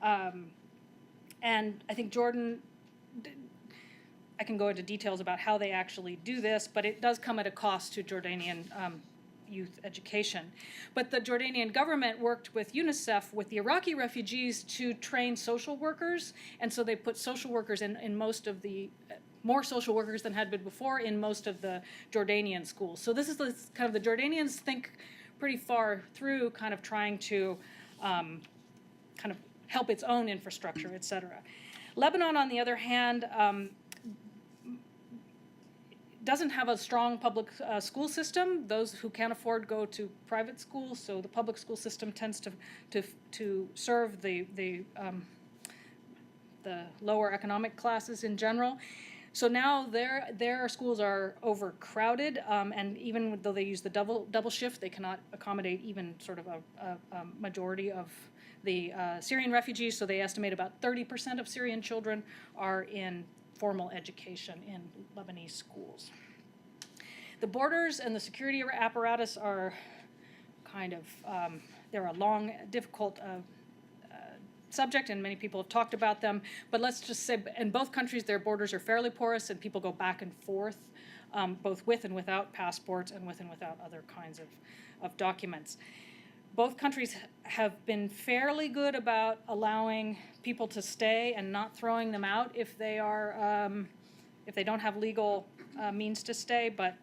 And I think Jordan, I can go into details about how they actually do this, but it does come at a cost to Jordanian youth education. But the Jordanian government worked with UNICEF with the Iraqi refugees to train social workers, and so they put social workers in most of the, more social workers than had been before in most of the Jordanian schools. So this is kind of the Jordanians think pretty far through kind of trying to kind of help its own infrastructure, et cetera. Lebanon, on the other hand, doesn't have a strong public school system. Those who can't afford go to private schools, so the public school system tends to serve the lower economic classes in general. So now their schools are overcrowded, and even though they use the double shift, they cannot accommodate even sort of a majority of the Syrian refugees. So they estimate about 30% of Syrian children are in formal education in Lebanese schools. The borders and the security apparatus are kind of, they're a long, difficult subject, and many people have talked about them. But let's just say, in both countries, their borders are fairly porous, and people go back and forth, both with and without passports and with and without other kinds of documents. Both countries have been fairly good about allowing people to stay and not throwing them out if they are, if they don't have legal means to stay, but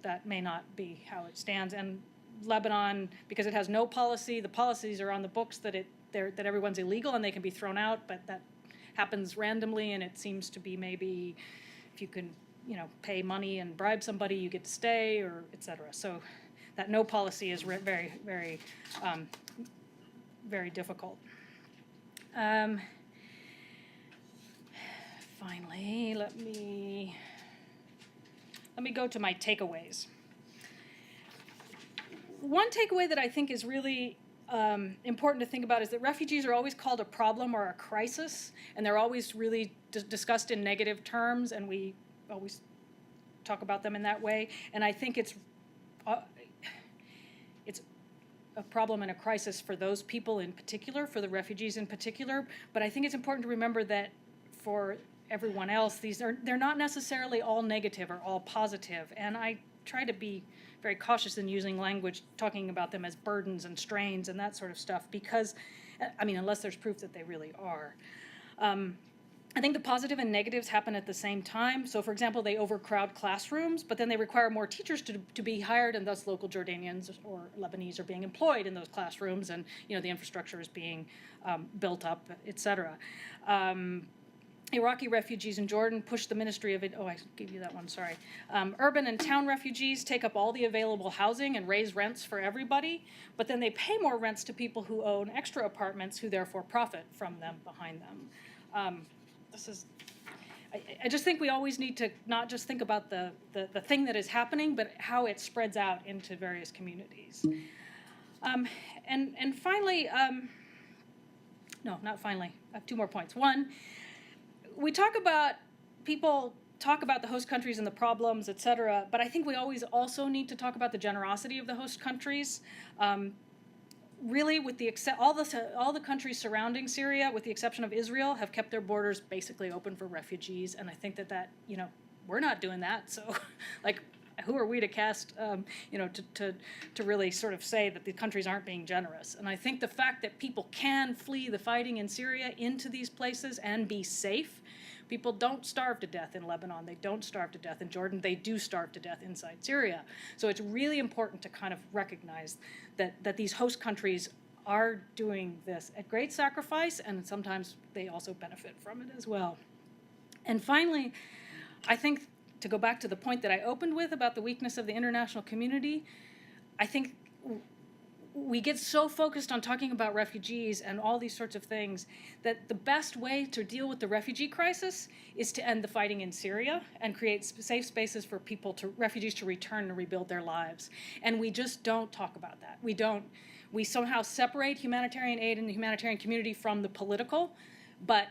that may not be how it stands. And Lebanon, because it has no policy, the policies are on the books that that everyone's illegal and they can be thrown out, but that happens randomly, and it seems to be maybe if you can, pay money and bribe somebody, you get to stay, or et cetera. So that no policy is very, very, very difficult. Finally, let me go to my takeaways. One takeaway that I think is really important to think about is that refugees are always called a problem or a crisis, and they're always really discussed in negative terms, and we always talk about them in that way. And I think it's a problem and a crisis for those people in particular, for the refugees in particular. But I think it's important to remember that for everyone else, they're not necessarily all negative or all positive. And I try to be very cautious in using language talking about them as burdens and strains and that sort of stuff, because, unless there's proof that they really are. I think the positive and negatives happen at the same time. So, for example, they overcrowd classrooms, but then they require more teachers to be hired, and thus local Jordanians or Lebanese are being employed in those classrooms, and the infrastructure is being built up, et cetera. Iraqi refugees in Jordan push the Ministry of, I gave you that one, sorry. Urban and town refugees take up all the available housing and raise rents for everybody, but then they pay more rents to people who own extra apartments, who therefore profit from them behind them. I just think we always need to not just think about the thing that is happening, but how it spreads out into various communities. And finally, no, not finally, I have 2 more points. One, people talk about the host countries and the problems, et cetera, but I think we always also need to talk about the generosity of the host countries. Really, with all the countries surrounding Syria, with the exception of Israel, have kept their borders basically open for refugees, and I think that we're not doing that. So, who are we to cast, to really sort of say that the countries aren't being generous? And I think the fact that people can flee the fighting in Syria into these places and be safe. People don't starve to death in Lebanon. They don't starve to death in Jordan. They do starve to death inside Syria. So it's really important to kind of recognize that these host countries are doing this at great sacrifice, and sometimes they also benefit from it as well. And finally, I think, to go back to the point that I opened with about the weakness of the international community, I think we get so focused on talking about refugees and all these sorts of things that the best way to deal with the refugee crisis is to end the fighting in Syria and create safe spaces for refugees to return and rebuild their lives. And we just don't talk about that. We somehow separate humanitarian aid and the humanitarian community from the political, but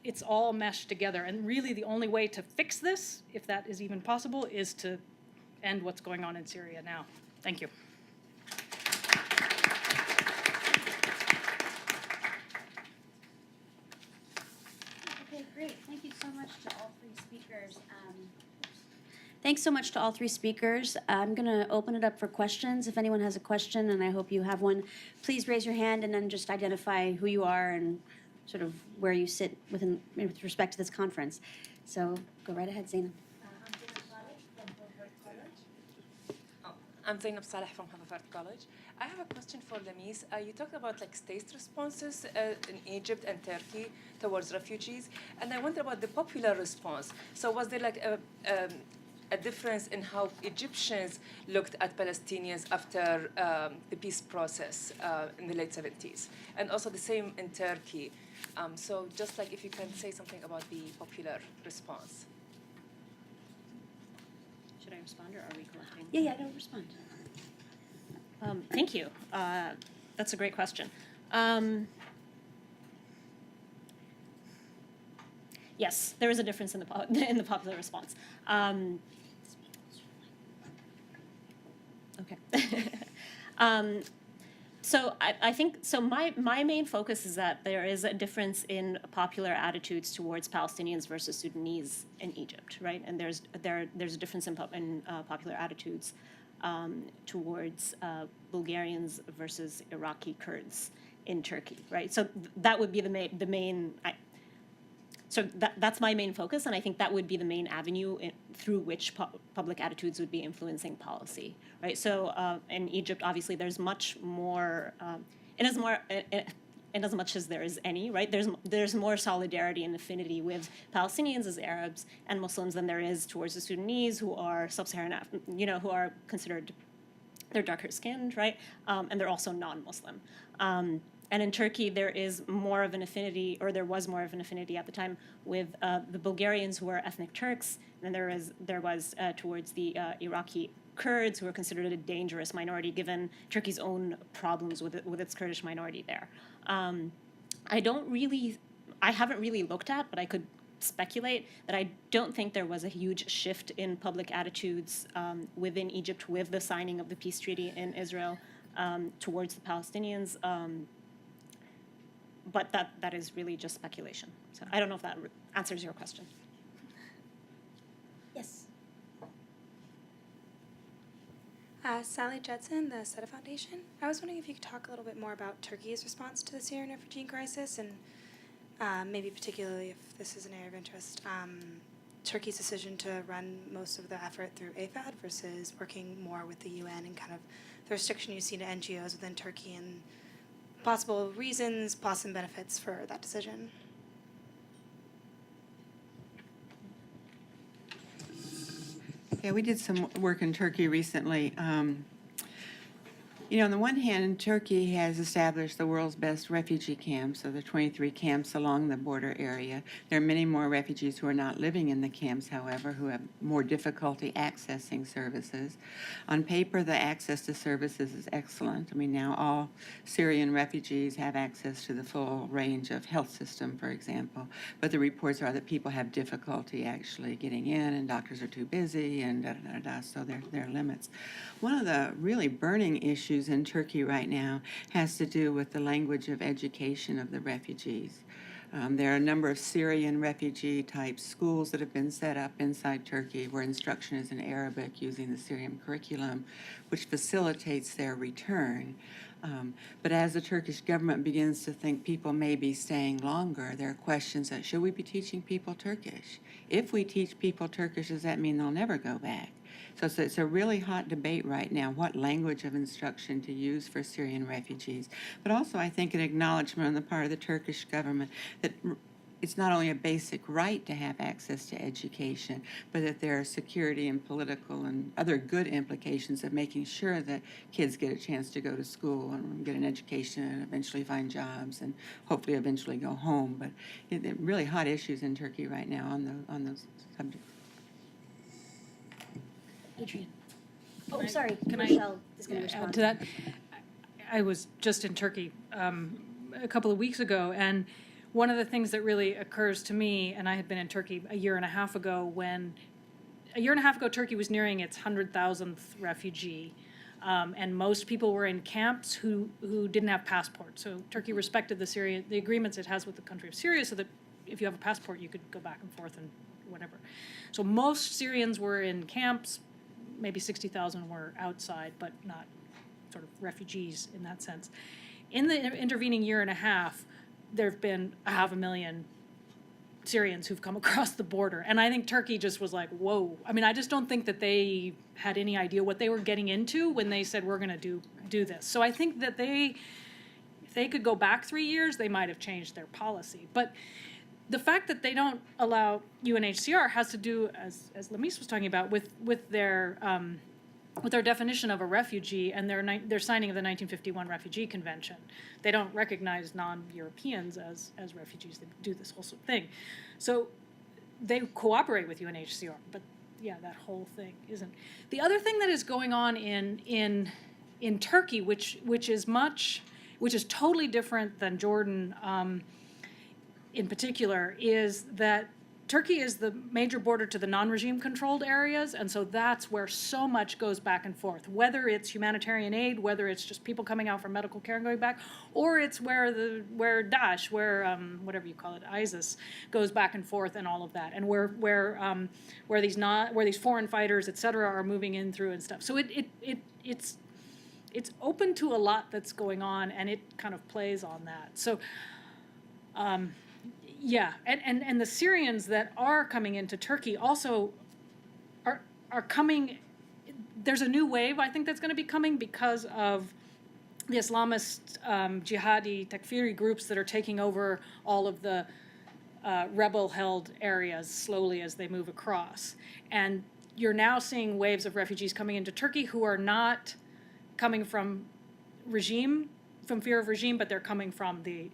it's all meshed together. And really the only way to fix this, if that is even possible, is to end what's going on in Syria now. Thank you. Okay, great. Thank you so much to all 3 speakers. Thanks so much to all 3 speakers. I'm going to open it up for questions. If anyone has a question, and I hope you have one, please raise your hand and then just identify who you are and sort of where you sit with respect to this conference. So go right ahead, Zainab. I'm Zainab Saleh from Haverford College. I have a question for Lamis. You talked about state responses in Egypt and Turkey towards refugees, and I wonder about the popular response. So was there a difference in how Egyptians looked at Palestinians after the peace process in the late 70s? And also the same in Turkey. So just if you can say something about the popular response. Should I respond, or are we collecting? Yeah, no, respond. Thank you. That's a great question. Yes, there is a difference in the popular response. Okay. So I think, so my main focus is that there is a difference in popular attitudes towards Palestinians versus Sudanese in Egypt, right? And there's a difference in popular attitudes towards Bulgarians versus Iraqi Kurds in Turkey, right? So that would be the main. So that's my main focus, and I think that would be the main avenue through which public attitudes would be influencing policy, right? So in Egypt, obviously, there's much more, in as much as there is any, right? There's more solidarity and affinity with Palestinians as Arabs and Muslims than there is towards the Sudanese, who are sub-Saharan, who are considered, they're darker skinned, right? And they're also non-Muslim. And in Turkey, there is more of an affinity, or there was more of an affinity at the time, with the Bulgarians, who are ethnic Turks, and there was towards the Iraqi Kurds, who are considered a dangerous minority given Turkey's own problems with its Kurdish minority there. I haven't really looked at, but I could speculate that I don't think there was a huge shift in public attitudes within Egypt with the signing of the peace treaty in Israel towards the Palestinians. But that is really just speculation. So I don't know if that answers your question. Yes. Sally Judson, the SETA Foundation. I was wondering if you could talk a little bit more about Turkey's response to the Syrian refugee crisis, and maybe particularly, if this is an area of interest, Turkey's decision to run most of the effort through AFAD versus working more with the UN, and kind of the restriction you see to NGOs within Turkey, and possible reasons, possible benefits for that decision. Yeah, we did some work in Turkey recently. On the one hand, Turkey has established the world's best refugee camps, so the 23 camps along the border area. There are many more refugees who are not living in the camps, however, who have more difficulty accessing services. On paper, the access to services is excellent. I mean, now all Syrian refugees have access to the full range of health system, for example. But the reports are that people have difficulty actually getting in, and doctors are too busy, and so there are limits. One of the really burning issues in Turkey right now has to do with the language of education of the refugees. There are a number of Syrian refugee-type schools that have been set up inside Turkey where instruction is in Arabic using the Syrian curriculum, which facilitates their return. But as the Turkish government begins to think people may be staying longer, there are questions that, should we be teaching people Turkish? If we teach people Turkish, does that mean they'll never go back? So it's a really hot debate right now, what language of instruction to use for Syrian refugees. But also, I think, an acknowledgement on the part of the Turkish government that it's not only a basic right to have access to education, but that there are security and political and other good implications of making sure that kids get a chance to go to school and get an education and eventually find jobs and hopefully eventually go home. But really hot issues in Turkey right now on those subjects. Adrian. Oh, sorry. Can I Rochelle is going to respond add to that? I was just in Turkey a couple of weeks ago, and one of the things that really occurs to me, and I had been in Turkey a year and a half ago, Turkey was nearing its 100,000th refugee, and most people were in camps who didn't have passports. So Turkey respected the agreements it has with the country of Syria, so that if you have a passport, you could go back and forth and whatever. So most Syrians were in camps. Maybe 60,000 were outside, but not sort of refugees in that sense. In the intervening year and a half, there have been 500,000 Syrians who've come across the border. And I think Turkey just was like, whoa. I mean, I just don't think that they had any idea what they were getting into when they said, we're going to do this. So I think that if they could go back 3 years, they might have changed their policy. But the fact that they don't allow UNHCR has to do, as Lamis was talking about, with their definition of a refugee and their signing of the 1951 Refugee Convention. They don't recognize non-Europeans as refugees. They do this whole thing. So they cooperate with UNHCR, but yeah, that whole thing isn't. The other thing that is going on in Turkey, which is totally different than Jordan, in particular, is that Turkey is the major border to the non-regime controlled areas, and so that's where so much goes back and forth, whether it's humanitarian aid, whether it's just people coming out for medical care and going back, or it's where Daesh, whatever you call it, ISIS, goes back and forth and all of that, and where these foreign fighters, et cetera, are moving in through and stuff. So it's open to a lot that's going on, and it kind of plays on that. So. Yeah, and the Syrians that are coming into Turkey also are coming. There's a new wave, I think, that's going to be coming because of the Islamist jihadi takfiri groups that are taking over all of the rebel-held areas slowly as they move across. And you're now seeing waves of refugees coming into Turkey who are not coming from fear of regime, but they're coming from the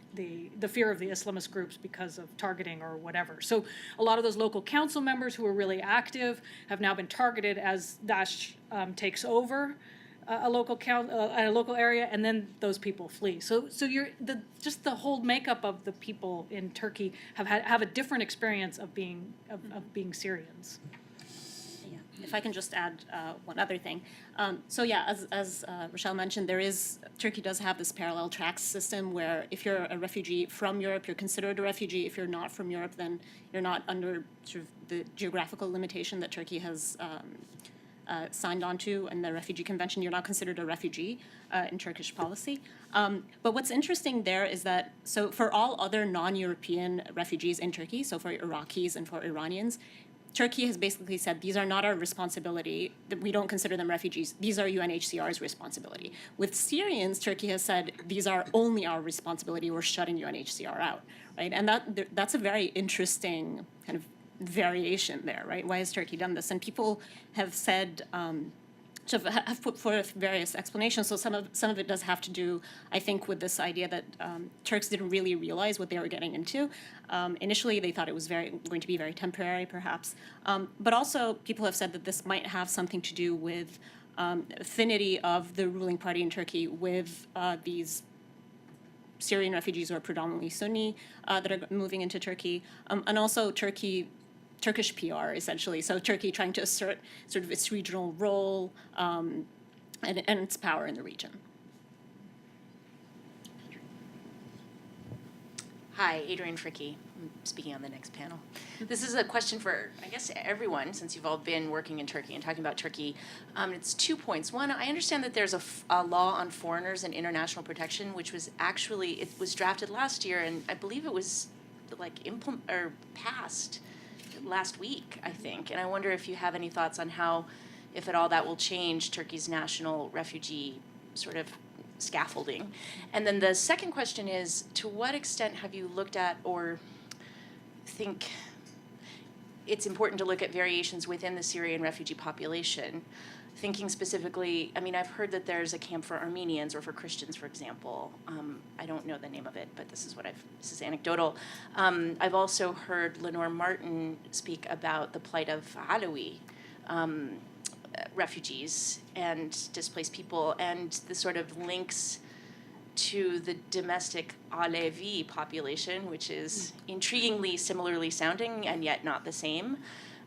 fear of the Islamist groups because of targeting or whatever. So a lot of those local council members who are really active have now been targeted as Daesh takes over a local area, and then those people flee. So just the whole makeup of the people in Turkey have a different experience of being Syrians. If I can just add one other thing. As Rochelle mentioned, Turkey does have this parallel tracks system where if you're a refugee from Europe, you're considered a refugee. If you're not from Europe, then you're not under sort of the geographical limitation that Turkey has signed on to in the Refugee Convention. You're not considered a refugee in Turkish policy. But what's interesting there is that, so for all other non-European refugees in Turkey, so for Iraqis and for Iranians, Turkey has basically said, these are not our responsibility, that we don't consider them refugees. These are UNHCR's responsibility. With Syrians, Turkey has said, these are only our responsibility. We're shutting UNHCR out, right? And that's a very interesting kind of variation there, right? Why has Turkey done this? And people have said, have put forth various explanations. So some of it does have to do, I think, with this idea that Turks didn't really realize what they were getting into. Initially, they thought it was going to be very temporary, perhaps. But also, people have said that this might have something to do with affinity of the ruling party in Turkey with these Syrian refugees who are predominantly Sunni that are moving into Turkey, and also Turkish PR, essentially. So Turkey trying to assert sort of its regional role and its power in the region. Hi, Adrienne Fricky. I'm speaking on the next panel. This is a question for, I guess, everyone, since you've all been working in Turkey and talking about Turkey. It's 2 points. One, I understand that there's a law on foreigners and international protection, which was it was drafted last year, and I believe it was passed last week, I think. And I wonder if you have any thoughts on how, if at all, that will change Turkey's national refugee sort of scaffolding. And then the second question is, to what extent have you looked at or think it's important to look at variations within the Syrian refugee population? Thinking specifically, I mean, I've heard that there's a camp for Armenians or for Christians, for example. I don't know the name of it, but this is anecdotal. I've also heard Lenore Martin speak about the plight of Alawi refugees and displaced people, and the sort of links to the domestic Alevi population, which is intriguingly similarly sounding and yet not the same.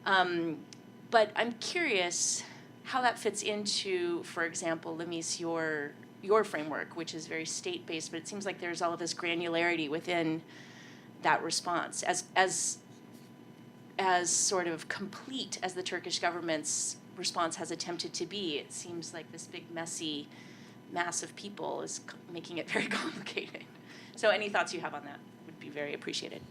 But I'm curious how that fits into, for example, Lamis, your framework, which is very state-based, but it seems like there's all of this granularity within that response. As sort of complete as the Turkish government's response has attempted to be, it seems like this big, messy mass of people is making it very complicated. So any thoughts you have on that would be very appreciated.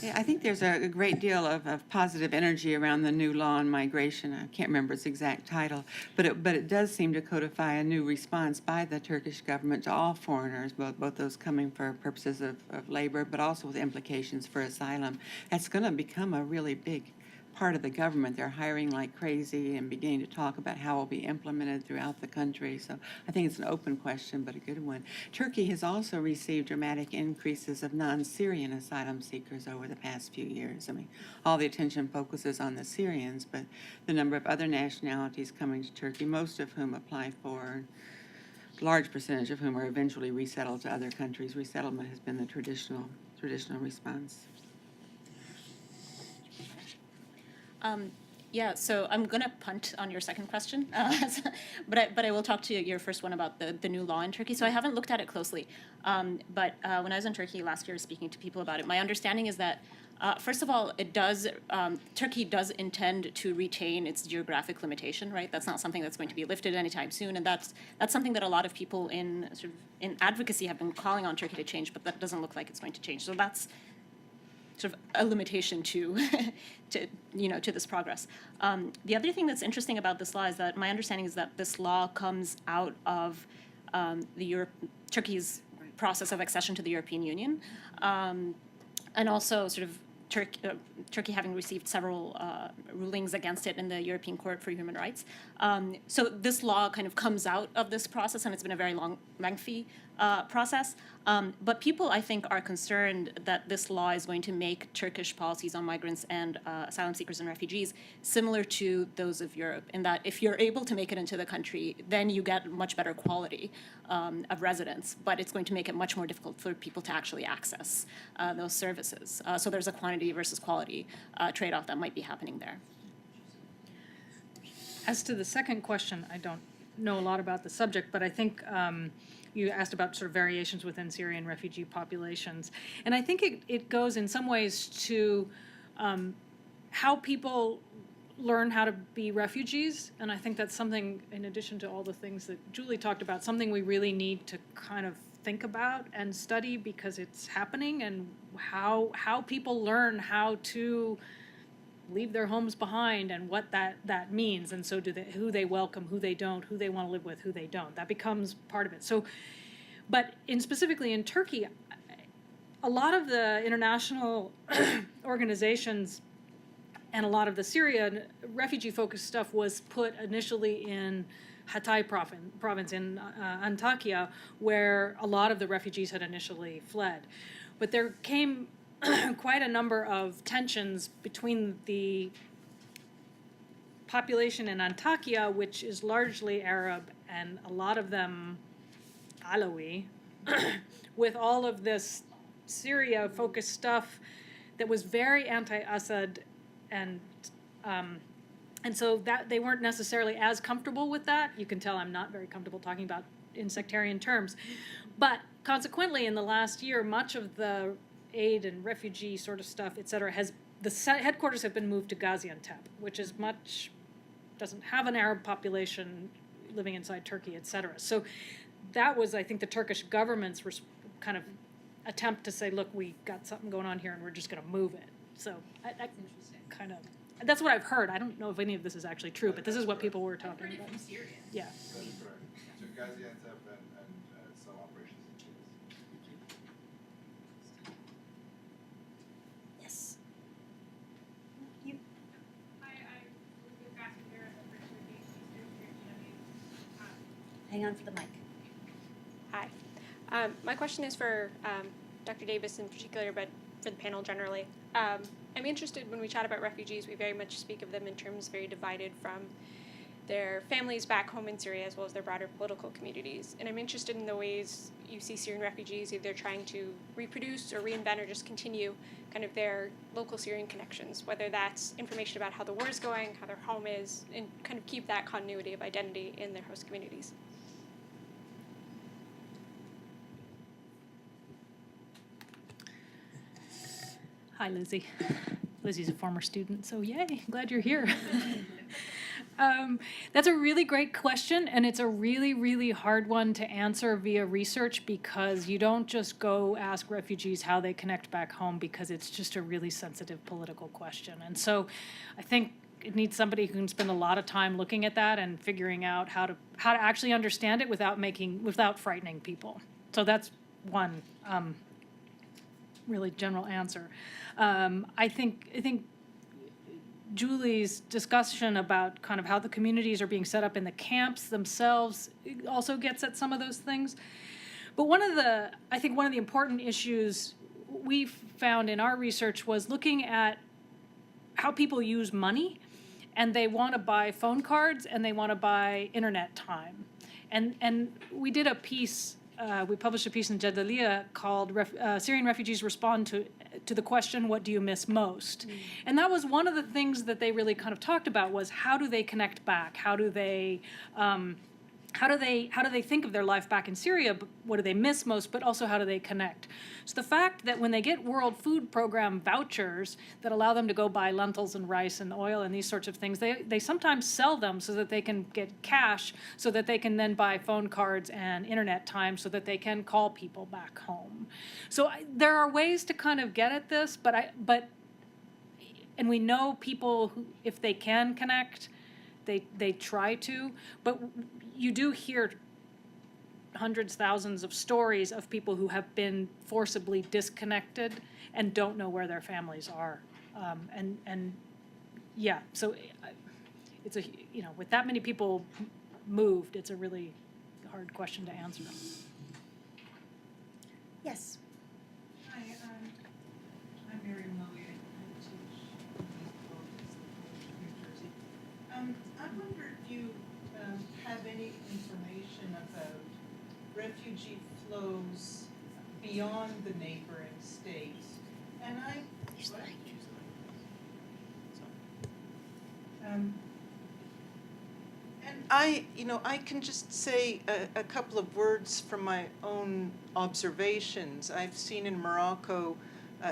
Yeah, I think there's a great deal of positive energy around the new law on migration. I can't remember its exact title, but it does seem to codify a new response by the Turkish government to all foreigners, both those coming for purposes of labor, but also with implications for asylum. That's going to become a really big part of the government. They're hiring like crazy and beginning to talk about how it will be implemented throughout the country. So I think it's an open question, but a good one. Turkey has also received dramatic increases of non-Syrian asylum seekers over the past few years. I mean, all the attention focuses on the Syrians, but the number of other nationalities coming to Turkey, most of whom apply for, large percentage of whom are eventually resettled to other countries. Resettlement has been the traditional traditional response. Yeah, so I'm gonna punt on your second question, but I will talk to your first one about the new law in Turkey. So I haven't looked at it closely, but when I was in Turkey last year speaking to people about it, my understanding is that first of all, Turkey does intend to retain its geographic limitation, right? That's not something that's going to be lifted anytime soon, and that's something that a lot of people in advocacy have been calling on Turkey to change, but that doesn't look like it's going to change. So that's sort of a limitation to this progress. The other thing that's interesting about this law is that my understanding is that this law comes out of Turkey's process of accession to the European Union, and also sort of Turkey having received several rulings against it in the European Court for Human Rights. So this law kind of comes out of this process, and it's been a very lengthy process. But people, I think, are concerned that this law is going to make Turkish policies on migrants and asylum seekers and refugees similar to those of Europe, in that if you're able to make it into the country, then you get much better quality of residence, but it's going to make it much more difficult for people to actually access those services. So there's a quantity versus quality trade-off that might be happening there. As to the second question, I don't know a lot about the subject, but I think you asked about sort of variations within Syrian refugee populations. And I think it goes in some ways to how people learn how to be refugees. And I think that's something, in addition to all the things that Julie talked about, something we really need to kind of think about and study, because it's happening, and how people learn how to leave their homes behind and what that means. And so who they welcome, who they don't, who they want to live with, who they don't. That becomes part of it. So, but specifically in Turkey, a lot of the international organizations and a lot of the Syrian refugee-focused stuff was put initially in Hatay province in Antakya, where a lot of the refugees had initially fled. But there came quite a number of tensions between the population in Antakya, which is largely Arab, and a lot of them Alawi, with all of this Syria-focused stuff that was very anti-Assad, and so that they weren't necessarily as comfortable with that. You can tell I'm not very comfortable talking about in sectarian terms. But consequently, in the last year, much of the aid and refugee sort of stuff, et cetera, the headquarters have been moved to Gaziantep, which is doesn't have an Arab population living inside Turkey, et cetera. So that was, I think, the Turkish government's kind of attempt to say, look, we got something going on here and we're just going to move it. So that's what I've heard. I don't know if any of this is actually true, but this is what people were talking about. Yeah. That's correct. So Gaziantep and some operations in Tunis. Yes. Hang on for the mic. Hi. My question is for Dr. Davis in particular, but for the panel generally. I'm interested, when we chat about refugees, we very much speak of them in terms very divided from their families back home in Syria as well as their broader political communities. And I'm interested in the ways you see Syrian refugees either trying to reproduce or reinvent or just continue kind of their local Syrian connections, whether that's information about how the war is going, how their home is, and kind of keep that continuity of identity in their host communities. Hi, Lizzie. Lizzie's a former student, so yay, glad you're here. That's a really great question, and it's a really, really hard one to answer via research, because you don't just go ask refugees how they connect back home, because it's just a really sensitive political question. And so I think it needs somebody who can spend a lot of time looking at that and figuring out how to actually understand it without frightening people. So that's one really general answer. I think Julie's discussion about kind of how the communities are being set up in the camps themselves also gets at some of those things. But one of the important issues we found in our research was looking at how people use money, and they want to buy phone cards and they want to buy internet time. And we did a piece we published a piece in Jadalia called Syrian Refugees Respond to the Question, What Do You Miss Most? And that was one of the things that they really kind of talked about was how do they connect back? How do they think of their life back in Syria? What do they miss most? But also, how do they connect? So the fact that when they get World Food Program vouchers that allow them to go buy lentils and rice and oil and these sorts of things, they sometimes sell them so that they can get cash, so that they can then buy phone cards and internet time, so that they can call people back home. So there are ways to kind of get at this, and we know people who, if they can connect, they try to, but you do hear hundreds, thousands of stories of people who have been forcibly disconnected and don't know where their families are. So it's with that many people moved, it's a really hard question to answer. Yes. Hi, I'm Mary Murray. I teach in New Jersey. I wonder if you have any information about refugee flows beyond the neighboring states. And I can just say a couple of words from my own observations. I've seen in Morocco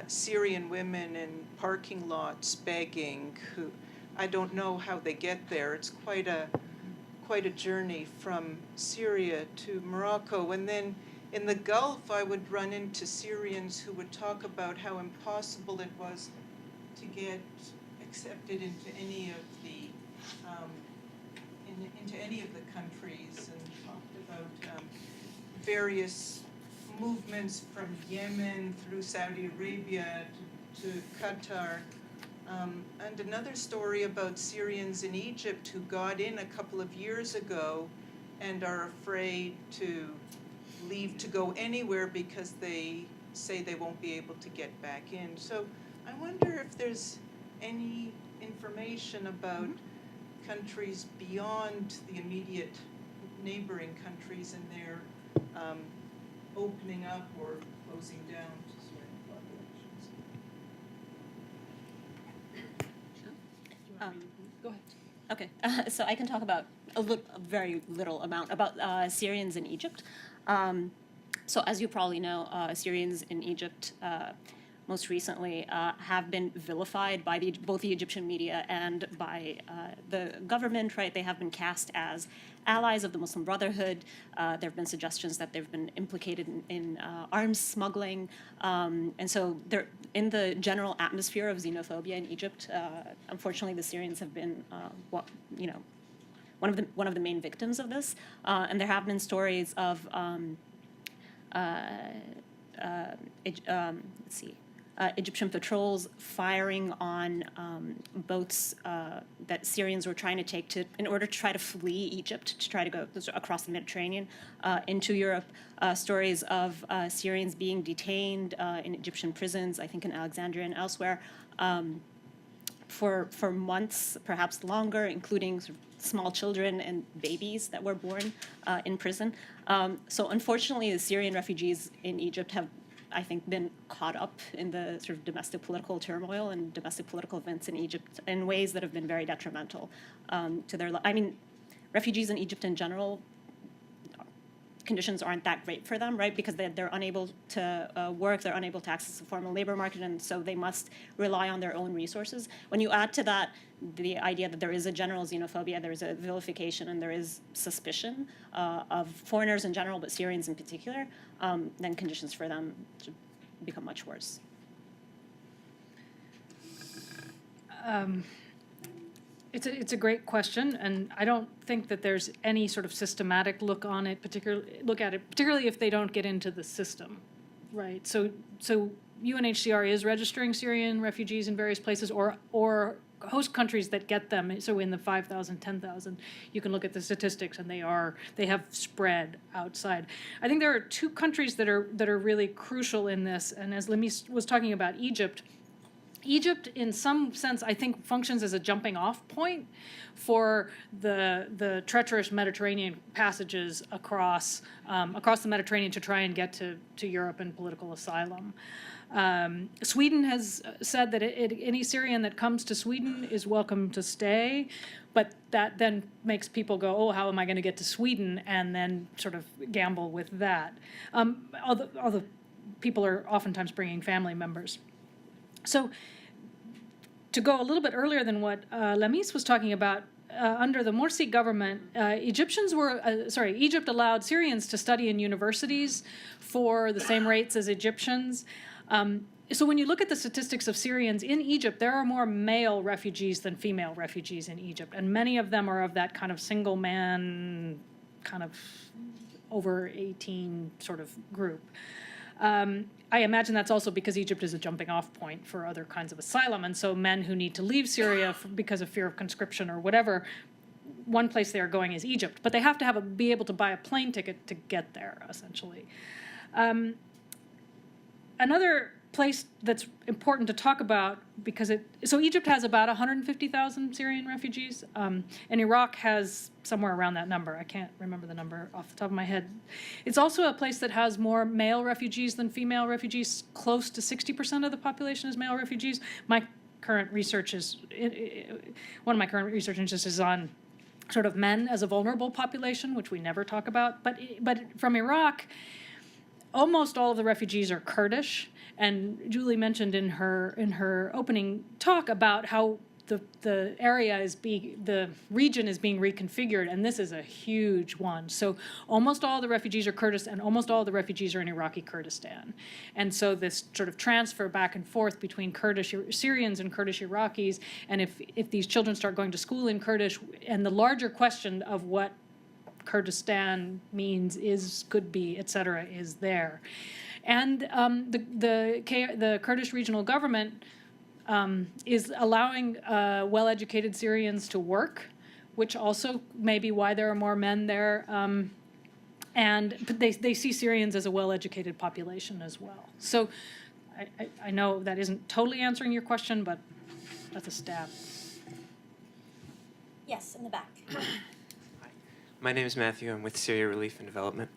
Syrian women in parking lots begging, who I don't know how they get there. It's quite a journey from Syria to Morocco. And then in the Gulf, I would run into Syrians who would talk about how impossible it was to get accepted into any of the countries, and talked about various movements from Yemen through Saudi Arabia to Qatar. And another story about Syrians in Egypt who got in a couple of years ago and are afraid to leave to go anywhere because they say they won't be able to get back in. So I wonder if there's any information about countries beyond the immediate neighboring countries and their opening up or closing down to certain populations. Go ahead. Okay, so I can talk about a very little amount about Syrians in Egypt. So as you probably know, Syrians in Egypt most recently have been vilified by both the Egyptian media and by the government, right? They have been cast as allies of the Muslim Brotherhood. There have been suggestions that they've been implicated in arms smuggling. And so they're in the general atmosphere of xenophobia in Egypt. Unfortunately, the Syrians have been, one of the main victims of this. And there have been stories of, Egyptian patrols firing on boats that Syrians were trying to take in order to try to flee Egypt, to try to go across the Mediterranean into Europe. Stories of Syrians being detained in Egyptian prisons, I think in Alexandria and elsewhere, for months, perhaps longer, including sort of small children and babies that were born in prison. So unfortunately, the Syrian refugees in Egypt have, I think, been caught up in the sort of domestic political turmoil and domestic political events in Egypt in ways that have been very detrimental to their life. I mean, refugees in Egypt in general, conditions aren't that great for them, right? Because they're unable to work, they're unable to access the formal labor market, and so they must rely on their own resources. When you add to that the idea that there is a general xenophobia, there is a vilification, and there is suspicion of foreigners in general, but Syrians in particular, then conditions for them become much worse. It's a great question, and I don't think that there's any sort of systematic look at it, particularly if they don't get into the system, right? So UNHCR is registering Syrian refugees in various places, or host countries that get them. So in the 5,000, 10,000, you can look at the statistics, and they have spread outside. I think there are two countries that are really crucial in this, and as Lamis was talking about Egypt Egypt, in some sense, I think functions as a jumping-off point for the treacherous Mediterranean passages across the Mediterranean to try and get to Europe and political asylum. Sweden has said that any Syrian that comes to Sweden is welcome to stay, but that then makes people go, oh, how am I going to get to Sweden, and then sort of gamble with that. Although people are oftentimes bringing family members. So to go a little bit earlier than what Lamis was talking about, under the Morsi government, Egypt allowed Syrians to study in universities for the same rates as Egyptians. So when you look at the statistics of Syrians in Egypt, there are more male refugees than female refugees in Egypt, and many of them are of that kind of single man, kind of over 18 sort of group. I imagine that's also because Egypt is a jumping off point for other kinds of asylum, and so men who need to leave Syria because of fear of conscription or whatever, one place they are going is Egypt, but they have to be able to buy a plane ticket to get there, essentially. Another place that's important to talk about, so Egypt has about 150,000 Syrian refugees, and Iraq has somewhere around that number. I can't remember the number off the top of my head. It's also a place that has more male refugees than female refugees. Close to 60% of the population is male refugees. One of my current research interests is on sort of men as a vulnerable population, which we never talk about. But from Iraq, almost all of the refugees are Kurdish, and Julie mentioned in her opening talk about how the region is being reconfigured, and this is a huge one. So almost all the refugees are Kurdish, and almost all the refugees are in Iraqi Kurdistan. And so this sort of transfer back and forth between Kurdish Syrians and Kurdish Iraqis, and if these children start going to school in Kurdish, and the larger question of what Kurdistan means, could be, etc., is there. And the Kurdish regional government is allowing well-educated Syrians to work, which also may be why there are more men there. But they see Syrians as a well-educated population as well. So I know that isn't totally answering your question, but that's a stab. Yes, in the back. My name is Matthew. I'm with Syria Relief and Development.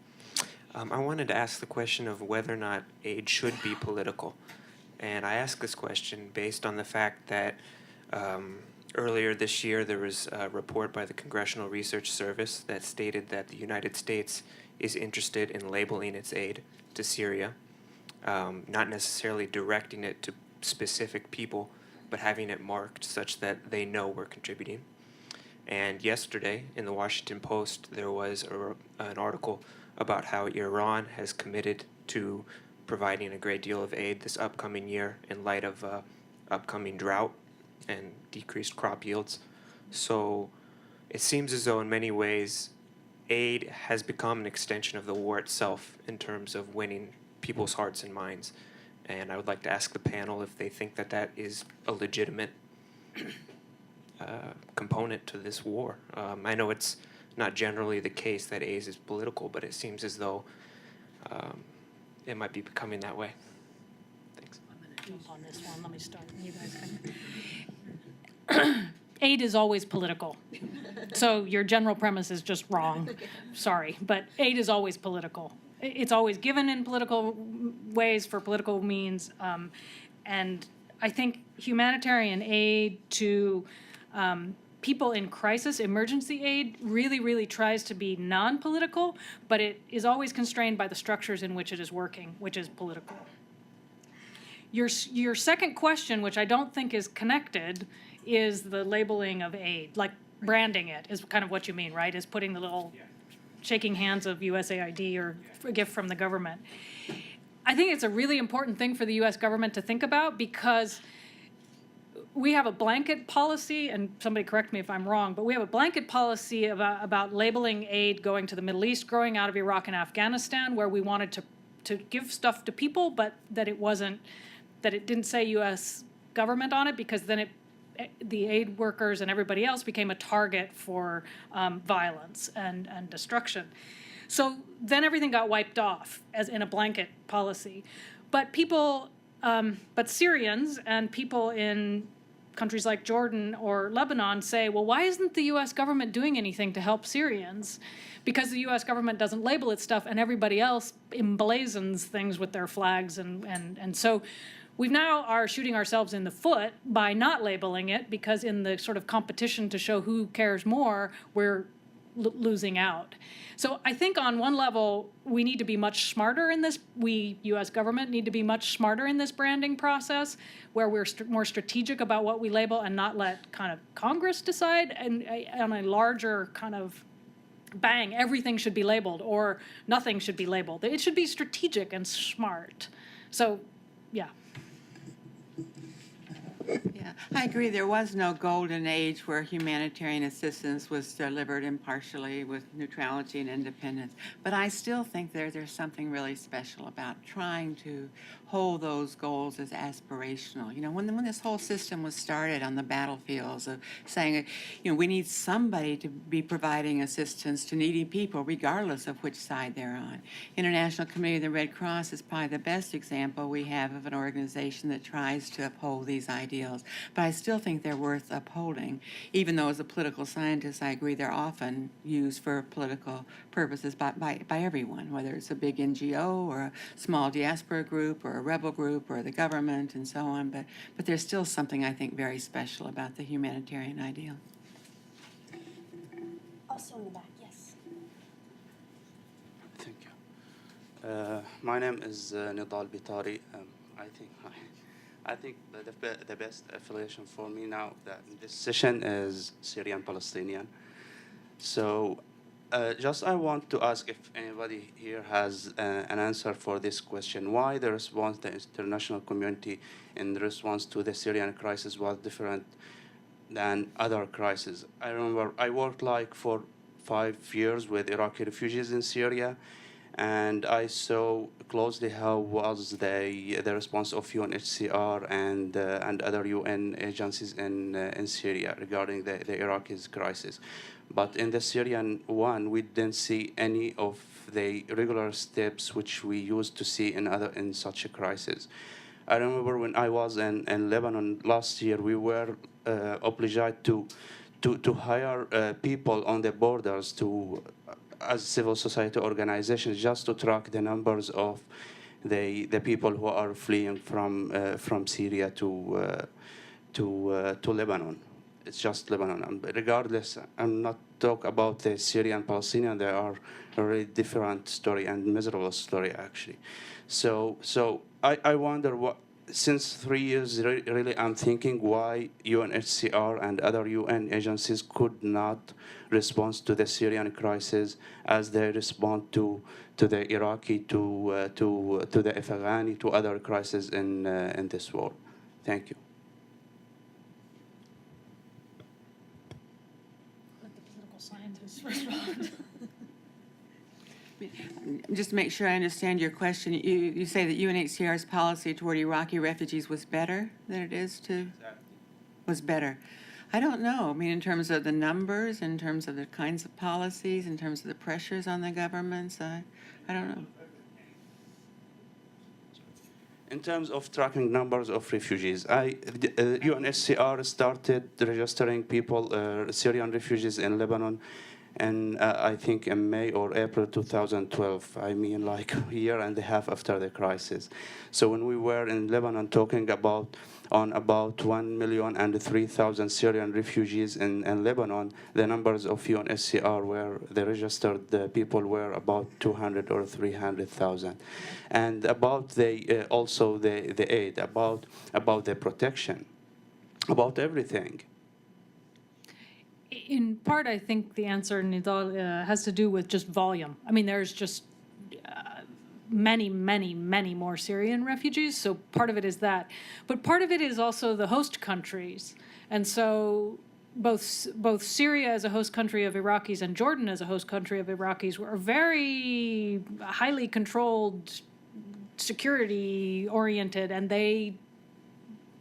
I wanted to ask the question of whether or not aid should be political. And I ask this question based on the fact that earlier this year there was a report by the Congressional Research Service that stated that the United States is interested in labeling its aid to Syria, not necessarily directing it to specific people, but having it marked such that they know we're contributing. And yesterday, in the Washington Post, there was an article about how Iran has committed to providing a great deal of aid this upcoming year in light of upcoming drought and decreased crop yields. So it seems as though in many ways aid has become an extension of the war itself in terms of winning people's hearts and minds. And I would like to ask the panel if they think that that is a legitimate component to this war. I know it's not generally the case that aid is political, but it seems as though it might be becoming that way. Thanks. I'm going to jump on this one. Let me start. You guys can. Aid is always political. So your general premise is just wrong. Sorry, but aid is always political. It's always given in political ways for political means. And I think humanitarian aid to people in crisis, emergency aid, really, really tries to be non-political, but it is always constrained by the structures in which it is working, which is political. Your second question, which I don't think is connected, is the labeling of aid, like branding it is kind of what you mean, right? Is putting the little shaking hands of USAID or a gift from the government. I think it's a really important thing for the U.S. government to think about, because we have a blanket policy, and somebody correct me if I'm wrong, but we have a blanket policy about labeling aid going to the Middle East, growing out of Iraq and Afghanistan, where we wanted to give stuff to people, but that it didn't say U.S. government on it, because then the aid workers and everybody else became a target for violence and destruction. So then everything got wiped off as in a blanket policy. But people But Syrians and people in countries like Jordan or Lebanon say, well, why isn't the U.S. government doing anything to help Syrians? Because the U.S. government doesn't label its stuff and everybody else emblazons things with their flags. And so we now are shooting ourselves in the foot by not labeling it, because in the sort of competition to show who cares more, we're losing out. So I think on one level, we need to be much smarter in this. We, U.S. government, need to be much smarter in this branding process, where we're more strategic about what we label and not let kind of Congress decide. And on a larger kind of bang, everything should be labeled or nothing should be labeled. It should be strategic and smart. So, yeah. Yeah, I agree. There was no golden age where humanitarian assistance was delivered impartially with neutrality and independence. But I still think there's something really special about trying to hold those goals as aspirational. You know, when this whole system was started on the battlefields of saying, you know, we need somebody to be providing assistance to needy people, regardless of which side they're on. International Committee of the Red Cross is probably the best example we have of an organization that tries to uphold these ideals. But I still think they're worth upholding, even though as a political scientist, I agree they're often used for political purposes by everyone, whether it's a big NGO or a small diaspora group or a rebel group or the government and so on. But there's still something, I think, very special about the humanitarian ideal. Also in the back, yes. Thank you. My name is Nidal Bitari. I think the best affiliation for me now that this session is Syrian-Palestinian. So just I want to ask if anybody here has an answer for this question. Why the response, the international community in response to the Syrian crisis was different than other crises? I remember I worked like for 5 years with Iraqi refugees in Syria, and I saw closely how was the response of UNHCR and other UN agencies in Syria regarding the Iraqis crisis. But in the Syrian one, we didn't see any of the regular steps which we used to see in such a crisis. I remember when I was in Lebanon last year, we were obliged to hire people on the borders as civil society organizations just to track the numbers of the people who are fleeing from Syria to Lebanon. It's just Lebanon. Regardless, I'm not talk about the Syrian Palestinian. They are a very different story and miserable story actually. So I wonder what. Since 3 years, really, I'm thinking why UNHCR and other UN agencies could not respond to the Syrian crisis as they respond to the Iraqi, to the Afghani, to other crises in this world. Thank you. Let the political scientists respond. Just to make sure I understand your question, you say that UNHCR's policy toward Iraqi refugees was better than it is to? Exactly. Was better. I don't know. I mean, in terms of the numbers, in terms of the kinds of policies, in terms of the pressures on the governments, I don't know. In terms of tracking numbers of refugees, UNHCR started registering people, Syrian refugees in Lebanon, and I think in May or April 2012, I mean like a year and a half after the crisis. So when we were in Lebanon talking about 1,003,000 Syrian refugees in Lebanon, the numbers of UNHCR where the registered people were about 200 or 300,000. And about also the aid, about the protection, about everything. In part, I think the answer, Nidal, has to do with just volume. I mean, there's just many, many, many more Syrian refugees, so part of it is that. But part of it is also the host countries. And so both Syria as a host country of Iraqis and Jordan as a host country of Iraqis were very highly controlled, security-oriented, and they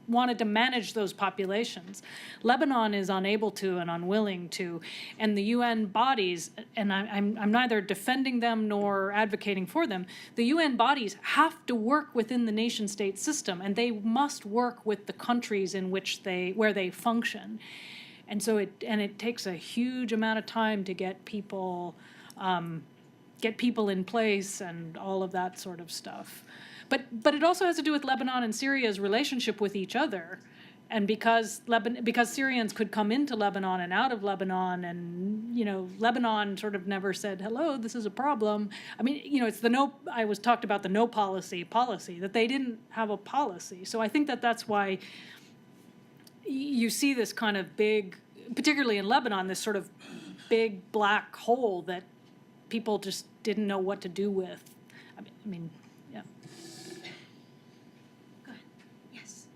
wanted to manage those populations. Lebanon is unable to and unwilling to, and the UN bodies, and I'm neither defending them nor advocating for them, the UN bodies have to work within the nation-state system, and they must work with the countries in which where they function. And so it takes a huge amount of time to get people in place and all of that sort of stuff. But it also has to do with Lebanon and Syria's relationship with each other. And because Syrians could come into Lebanon and out of Lebanon, and, you know, Lebanon sort of never said, hello, this is a problem. I mean, you know, it's I was talked about the no policy, that they didn't have a policy. So I think that's why you see this kind of big, particularly in Lebanon, this sort of big black hole that people just didn't know what to do with. I mean, yeah. Go ahead. Yes.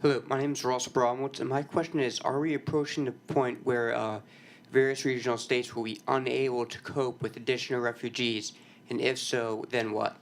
Hello, my name is Ross Bromwitz, and my question is, are we approaching the point where various regional states will be unable to cope with additional refugees? And if so, then what?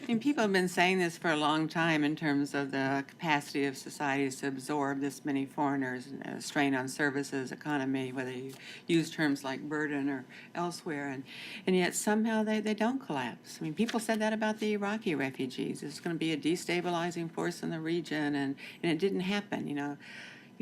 I mean, people have been saying this for a long time in terms of the capacity of societies to absorb this many foreigners, and strain on services, economy, whether you use terms like burden or elsewhere, and yet somehow they don't collapse. I mean, people said that about the Iraqi refugees. It's going to be a destabilizing force in the region, and it didn't happen, you know.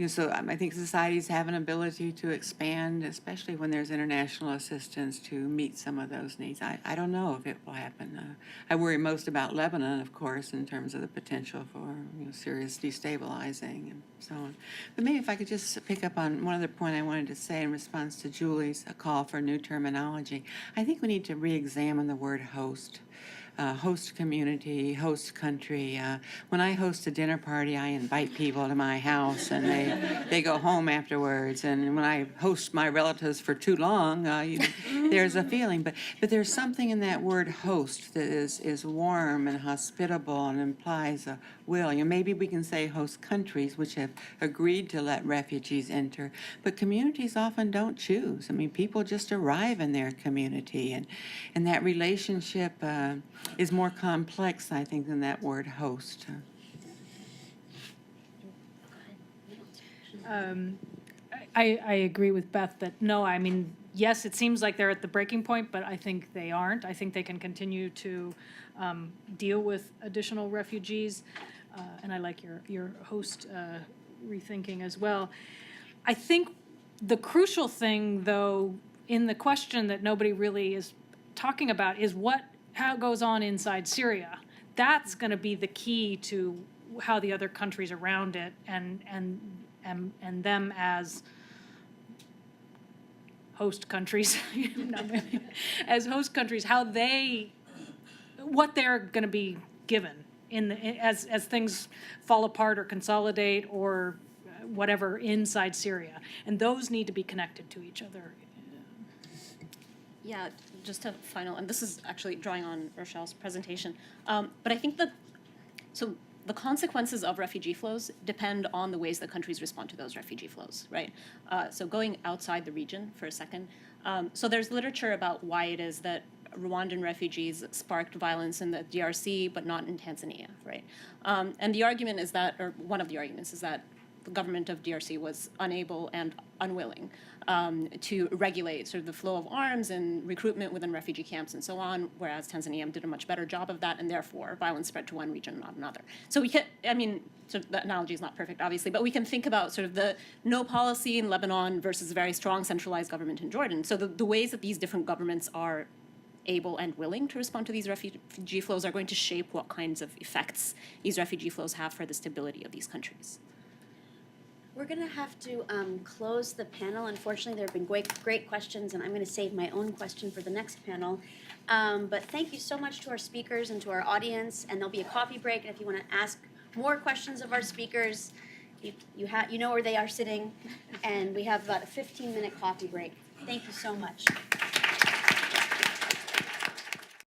So I think societies have an ability to expand, especially when there's international assistance, to meet some of those needs. I don't know if it will happen. I worry most about Lebanon, of course, in terms of the potential for serious destabilizing and so on. But maybe if I could just pick up on one other point I wanted to say in response to Julie's call for new terminology. I think we need to re-examine the word host. Host community, host country. When I host a dinner party, I invite people to my house, and they go home afterwards. And when I host my relatives for too long, there's a feeling. But there's something in that word host that is warm and hospitable and implies a will. Maybe we can say host countries, which have agreed to let refugees enter, but communities often don't choose. I mean, people just arrive in their community, and that relationship is more complex, I think, than that word host. I agree with Beth that no, I mean, yes, it seems like they're at the breaking point, but I think they aren't. I think they can continue to deal with additional refugees, and I like your host rethinking as well. I think the crucial thing, though, in the question that nobody really is talking about is how it goes on inside Syria. That's going to be the key to how the other countries around it and them as host countries, as host countries, what they're going to be given as things fall apart or consolidate or whatever inside Syria, and those need to be connected to each other. Yeah, just a final, and this is actually drawing on Rochelle's presentation, but I think so the consequences of refugee flows depend on the ways that countries respond to those refugee flows, right? So going outside the region for a second, so there's literature about why it is that Rwandan refugees sparked violence in the DRC, but not in Tanzania, right? And the argument is that, or one of the arguments is that the government of DRC was unable and unwilling to regulate sort of the flow of arms and recruitment within refugee camps and so on, whereas Tanzania did a much better job of that, and therefore violence spread to one region, not another. So we can, I mean, sort of the analogy is not perfect, obviously, but we can think about sort of the no policy in Lebanon versus very strong centralized government in Jordan. So the ways that these different governments are able and willing to respond to these refugee flows are going to shape what kinds of effects these refugee flows have for the stability of these countries. We're going to have to close the panel. Unfortunately, there have been great questions, and I'm going to save my own question for the next panel. But thank you so much to our speakers and to our audience, and there'll be a coffee break. And if you want to ask more questions of our speakers, you know where they are sitting, and we have about a 15-minute coffee break. Thank you so much.